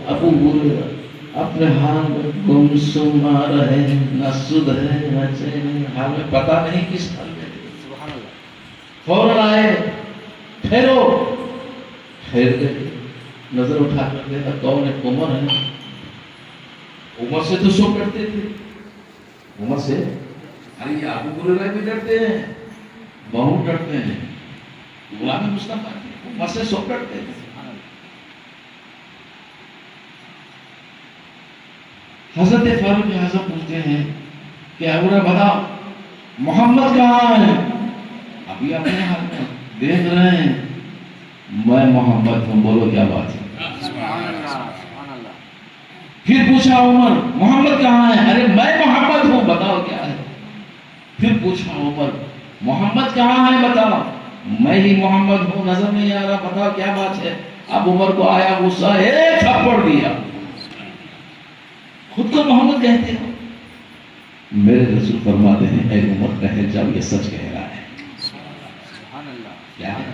ابو ہریرہ. اپنے حال میں گمسم آ رہے ہیں، نہ سدھ ہے نہ چین ہے، حال میں پتہ نہیں کس حال میں تھے۔ سبحان اللہ فوراً آئے، ٹھہرو، ٹھہر گئے، نظر اٹھا کر دیکھا کون ہے؟ عمر ہے۔ عمر سے تو سو کرتے تھے، عمر سے ارے یہ ابو ہریرہ بھی ڈرتے ہیں، بہت ڈرتے ہیں، غلام مصطفیٰ کے عمر سے سو کرتے ہیں۔ سبحان اللہ حضرت فاروق اعظم پوچھتے ہیں کہ ابو ہریرہ بتاؤ محمد کہاں ہے؟ ابھی اپنے حال میں دیکھ رہے ہیں، میں محمد ہوں، بولو کیا بات ہے؟ سبحان اللہ سبحان اللہ پھر پوچھا عمر محمد کہاں ہے؟ ارے میں محمد ہوں، بتاؤ کیا ہے؟ پھر پوچھا عمر محمد کہاں ہے؟ بتاؤ میں ہی محمد ہوں، نظر نہیں آ رہا، بتاؤ کیا بات ہے؟ اب عمر کو آیا غصہ، ایک تھپڑ دیا، خود کو محمد کہتے ہو؟ میرے رسول فرماتے ہیں اے عمر ٹھہر جاؤ، یہ سچ کہہ رہا ہے۔ سبحان اللہ کیا ہے؟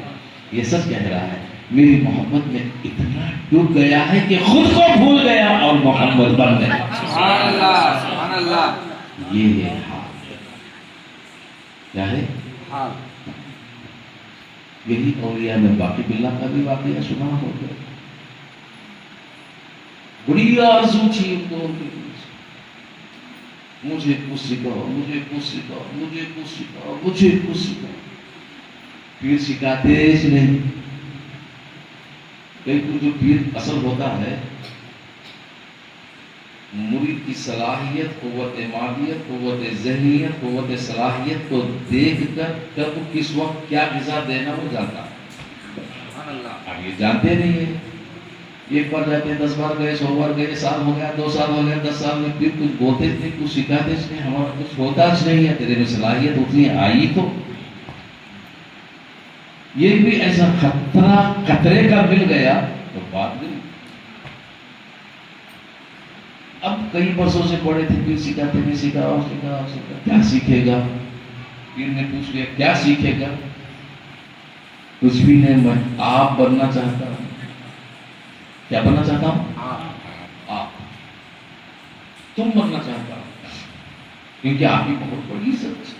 یہ سچ کہہ رہا ہے، میری محبت میں اتنا ڈوب گیا ہے کہ خود کو بھول گیا اور محمد بن گیا۔ سبحان اللہ سبحان اللہ یہ ہے حال۔ کیا ہے؟ حال یہی اولیاء میں باقی باللہ کا بھی واقعہ سنا ہوگا۔ بڑی آرزو تھی ان کو، مجھے کچھ سکھاؤ، مجھے کچھ سکھاؤ، مجھے کچھ سکھاؤ، مجھے کچھ سکھاؤ۔ پیر سکھاتے اس نہیں، کئی کو جو پیر اصل ہوتا ہے، مرید کی صلاحیت، قوت مادیت، قوت ذہنیت، قوت صلاحیت کو دیکھ کر کب کس وقت کیا غذا دینا وہ جانتا ہے۔ سبحان اللہ اب یہ جانتے نہیں ہیں، ایک بار جاتے ہیں، 10 بار گئے، 100 بار گئے، سال ہو گیا، 2 سال ہو گیا، 10 سال میں پھر کچھ بولتے تھے، کچھ سکھاتے اس نے، ہمارا کچھ ہوتا نہیں ہے، تیرے میں صلاحیت اتنی آئی تو یہ بھی ایسا خطرہ قطرے کا مل گیا تو بات نہیں۔ اب کئی برسوں سے پڑھے تھے، پھر سکھاتے نہیں، سکھاؤ سکھاؤ سکھاؤ، کیا سیکھے گا؟ پھر نے پوچھ لیا کیا سیکھے گا؟ کچھ بھی نہیں، میں آپ بننا چاہتا ہوں۔ کیا بننا چاہتا ہوں؟ آپ۔ تم بننا چاہتا ہوں کیونکہ آپ کی بہت بڑی عزت ہے۔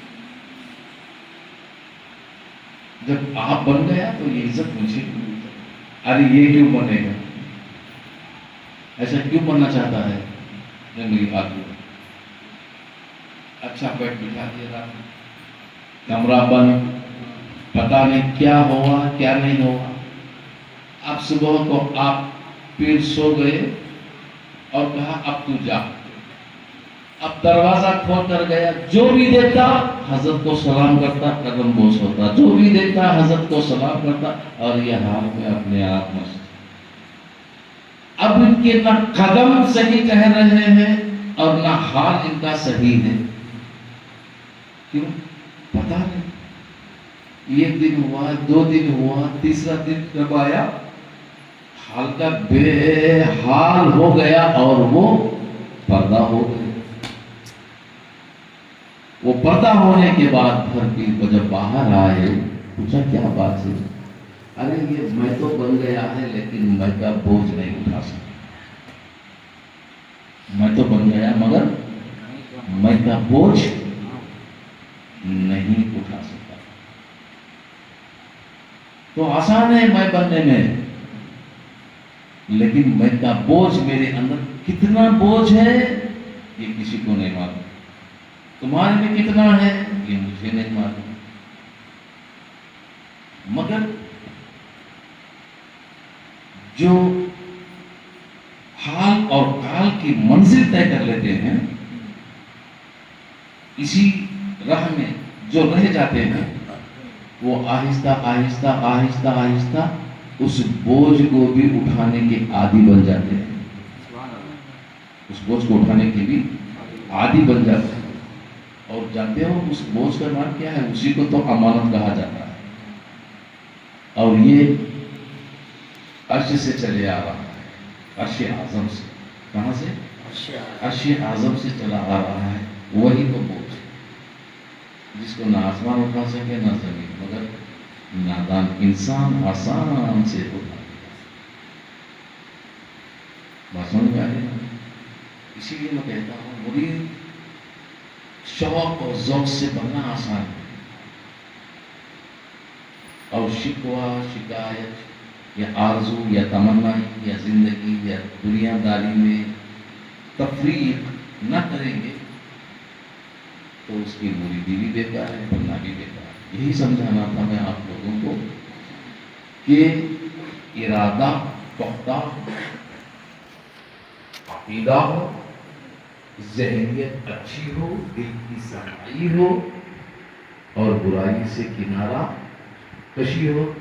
جب آپ بن گیا تو یہ عزت مجھے ملی۔ ارے یہ کیوں بنے گا؟ ایسا کیوں بننا چاہتا ہے؟ یہ میری بات ہے۔ اچھا بیٹھ بٹھا دیا رات میں، کمرہ بند، پتہ نہیں کیا ہوا کیا نہیں ہوا۔ اب صبح کو آپ پیر سو گئے اور کہا اب تو جا۔ اب دروازہ کھول کر گیا، جو بھی دیکھتا حضرت کو سلام کرتا، قدم بوس ہوتا، جو بھی دیکھتا حضرت کو سلام کرتا، اور یہ حال میں اپنے آپ مست۔ اب ان کے نہ قدم صحیح کہہ رہے ہیں اور نہ حال ان کا صحیح ہے۔ کیوں؟ پتہ نہیں۔ ایک دن ہوا، 2 دن ہوا، تیسرا دن جب آیا حال کا بے حال ہو گیا اور وہ پردہ ہو گیا۔ وہ پردہ ہونے کے بعد پھر پیر کو جب باہر آئے پوچھا کیا بات ہے؟ ارے یہ میں تو بن گیا ہے لیکن میں کا بوجھ نہیں اٹھا سکتا۔ میں تو بن گیا مگر میں کا بوجھ نہیں اٹھا سکتا۔ تو آسان ہے میں بننے میں، لیکن میں کا بوجھ میرے اندر کتنا بوجھ ہے یہ کسی کو نہیں معلوم۔ تمہارے میں کتنا ہے یہ مجھے نہیں معلوم، مگر جو حال اور کال کی منزل طے کر لیتے ہیں، اسی راہ میں جو رہ جاتے ہیں، وہ آہستہ آہستہ آہستہ آہستہ اس بوجھ کو بھی اٹھانے کے عادی بن جاتے ہیں۔ اس بوجھ کو اٹھانے کے بھی عادی بن جاتے ہیں۔ اور جانتے ہو اس بوجھ کا نام کیا ہے؟ اسی کو تو امانت کہا جاتا ہے، اور یہ عرش سے چلے آ رہا ہے، عرش اعظم سے۔ کہاں سے؟ عرش اعظم سے چلا آ رہا ہے، وہی تو بوجھ جس کو نہ آسمان اٹھا سکے نہ زمین، مگر نادان انسان آسان سے اٹھا۔ بات سمجھ میں آ رہی ہے؟ اسی لیے میں کہتا ہوں مرید شوق اور ذوق سے بننا آسان ہے، اور شکوہ شکایت یا آرزو یا تمنا یا زندگی یا دنیا داری میں تفریق نہ کریں گے تو اس کی مریدی بھی بیکار ہے، بننا بھی بیکار ہے۔ یہی سمجھانا تھا میں آپ لوگوں کو کہ ارادہ پختہ ہو، عقیدہ ہو، ذہنیت اچھی ہو، دل کی صفائی ہو اور برائی سے کنارہ کشی ہو